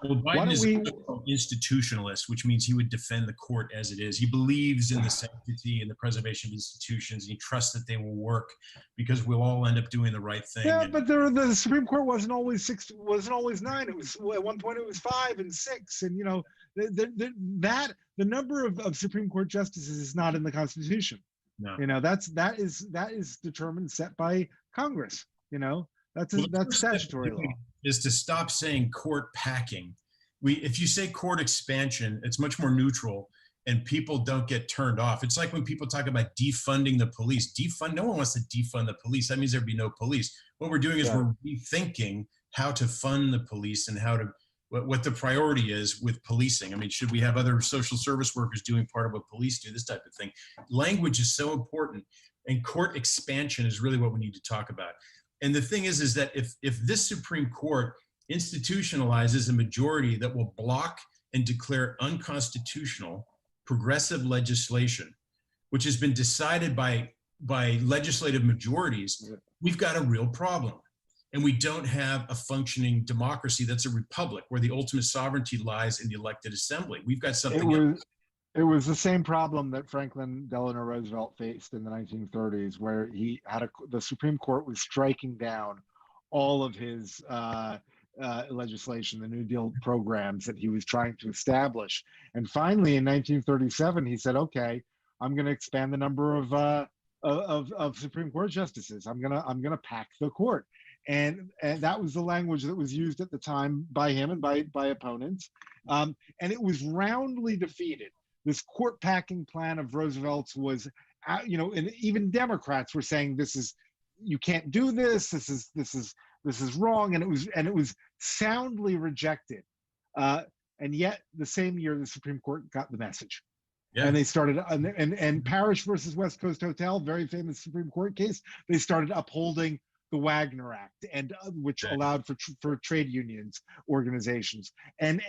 Well, Biden is an institutionalist, which means he would defend the court as it is. He believes in the sanctity and the preservation of institutions, and he trusts that they will work because we'll all end up doing the right thing. Yeah, but the Supreme Court wasn't always 9. It was, at one point it was 5 and 6, and the number of Supreme Court justices is not in the Constitution. No. That is determined, set by Congress. That's statutory law. Is to stop saying court packing. If you say court expansion, it's much more neutral and people don't get turned off. It's like when people talk about defunding the police. No one wants to defund the police. That means there'd be no police. What we're doing is we're rethinking how to fund the police and what the priority is with policing. I mean, should we have other social service workers doing part of what police do, this type of thing? Language is so important, and court expansion is really what we need to talk about. And the thing is that if this Supreme Court institutionalizes a majority that will block and declare unconstitutional progressive legislation, which has been decided by legislative majorities, we've got a real problem. And we don't have a functioning democracy that's a republic where the ultimate sovereignty lies in the elected assembly. We've got something else. It was the same problem that Franklin Delano Roosevelt faced in the 1930s, where the Supreme Court was striking down all of his legislation, the New Deal programs that he was trying to establish. And finally, in 1937, he said, "Okay, I'm going to expand the number of Supreme Court justices. I'm gonna pack the court." And that was the language that was used at the time by him and by opponents, and it was roundly defeated. This court packing plan of Roosevelt's was, and even Democrats were saying, you can't do this. This is wrong, and it was soundly rejected. And yet, the same year, the Supreme Court got the message. Yeah. And they started, and Parrish versus West Coast Hotel, very famous Supreme Court case, they started upholding the Wagner Act, and which allowed for trade unions organizations, and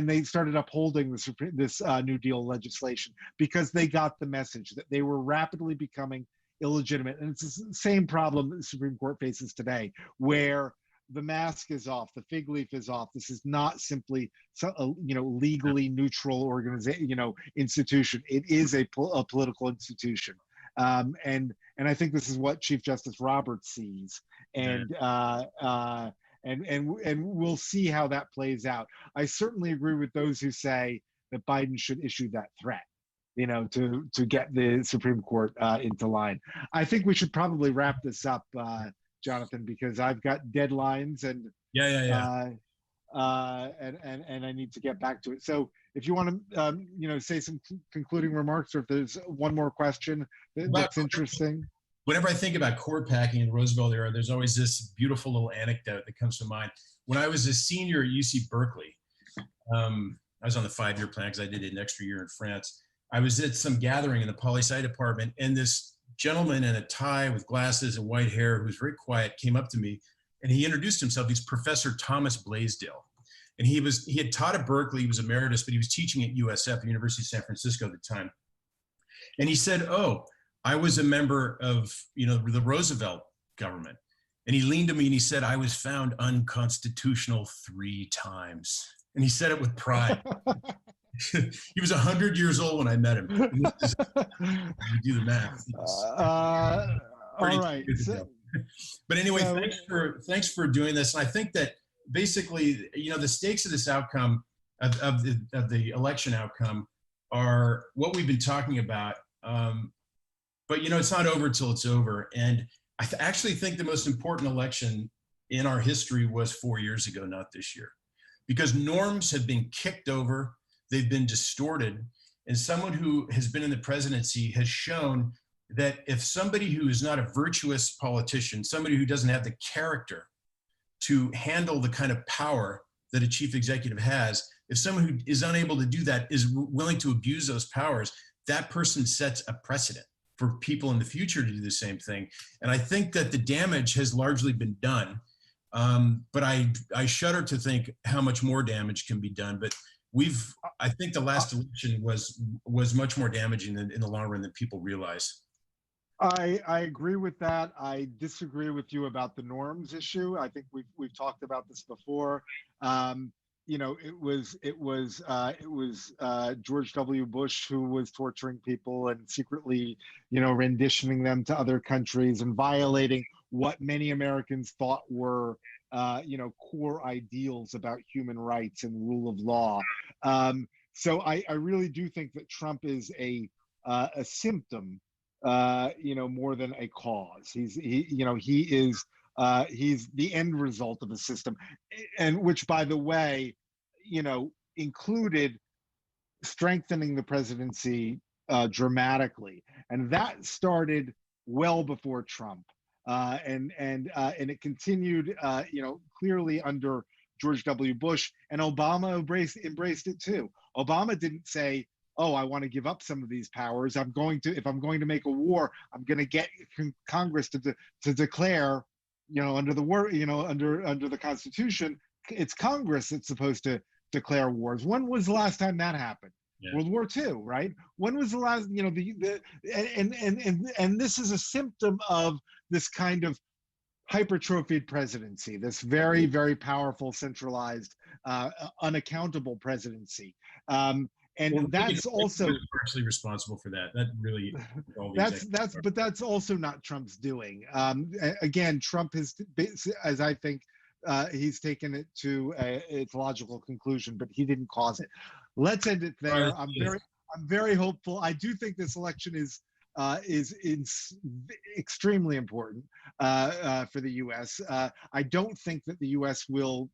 they started upholding this New Deal legislation because they got the message that they were rapidly becoming illegitimate. And it's the same problem that the Supreme Court faces today, where the mask is off, the fig leaf is off. This is not simply legally neutral organization, institution. It is a political institution, and I think this is what Chief Justice Roberts sees, and we'll see how that plays out. I certainly agree with those who say that Biden should issue that threat, to get the Supreme Court into line. I think we should probably wrap this up, Jonathan, because I've got deadlines and and I need to get back to it. So if you want to say some concluding remarks, or if there's one more question that's interesting. Whenever I think about court packing in the Roosevelt era, there's always this beautiful little anecdote that comes to mind. When I was a senior at UC Berkeley, I was on the 5-year plan because I did an extra year in France. I was at some gathering in the poli-sci department, and this gentleman in a tie with glasses and white hair, who's very quiet, came up to me, and he introduced himself. He's Professor Thomas Blaisdell, and he had taught at Berkeley. He was emeritus, but he was teaching at USF, the University of San Francisco at the time. And he said, "Oh, I was a member of the Roosevelt government." And he leaned to me and he said, "I was found unconstitutional 3 times." And he said it with pride. He was 100 years old when I met him. You do the math. All right. But anyway, thanks for doing this. And I think that basically, the stakes of this outcome, of the election outcome, are what we've been talking about. But it's not over till it's over. And I actually think the most important election in our history was 4 years ago, not this year, because norms have been kicked over. They've been distorted. And someone who has been in the presidency has shown that if somebody who is not a virtuous politician, somebody who doesn't have the character to handle the kind of power that a chief executive has, if someone who is unable to do that is willing to abuse those powers, that person sets a precedent for people in the future to do the same thing. And I think that the damage has largely been done. But I shudder to think how much more damage can be done. But I think the last election was much more damaging in the long run than people realize. I agree with that. I disagree with you about the norms issue. I think we've talked about this before. It was George W. Bush who was torturing people and secretly, renditioning them to other countries and violating what many Americans thought were core ideals about human rights and rule of law. So I really do think that Trump is a symptom, more than a cause. He's the end result of a system, and which, by the way, included strengthening the presidency dramatically, and that started well before Trump. And it continued, clearly under George W. Bush, and Obama embraced it too. Obama didn't say, "Oh, I want to give up some of these powers. If I'm going to make a war, I'm going to get Congress to declare, under the Constitution, it's Congress that's supposed to declare wars." When was the last time that happened? Yeah. World War II, right? When was the last, and this is a symptom of this kind of hypertrophied presidency, this very, very powerful, centralized, unaccountable presidency. That's also partially responsible for that. That really, but that's also not Trump's doing. Again, Trump has, as I think, he's taken it to its logical conclusion, but he didn't cause it. Let's end it there. I'm very hopeful. I do think this election is extremely important for the U.S. I don't think that the U.S. will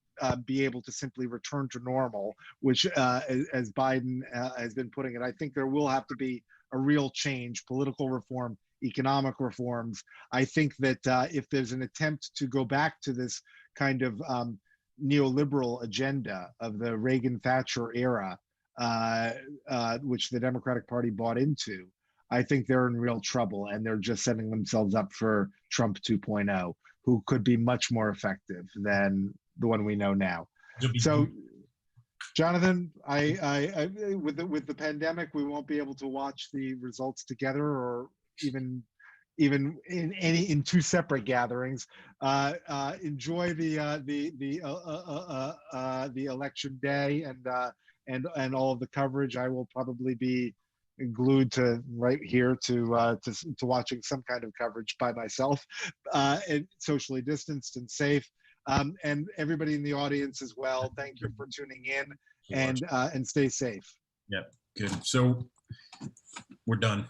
be able to simply return to normal, which, as Biden has been putting it. I think there will have to be a real change, political reform, economic reforms. I think that if there's an attempt to go back to this kind of neoliberal agenda of the Reagan-Thatcher era, which the Democratic Party bought into, I think they're in real trouble, and they're just setting themselves up for Trump 2.0, who could be much more effective than the one we know now. So, Jonathan, I with the pandemic, we won't be able to watch the results together, or even in two separate gatherings. Enjoy the election day and all of the coverage. I will probably be glued to right here to watching some kind of coverage by myself, and socially distanced and safe. And everybody in the audience as well, thank you for tuning in, and stay safe. Yeah, good. So we're done.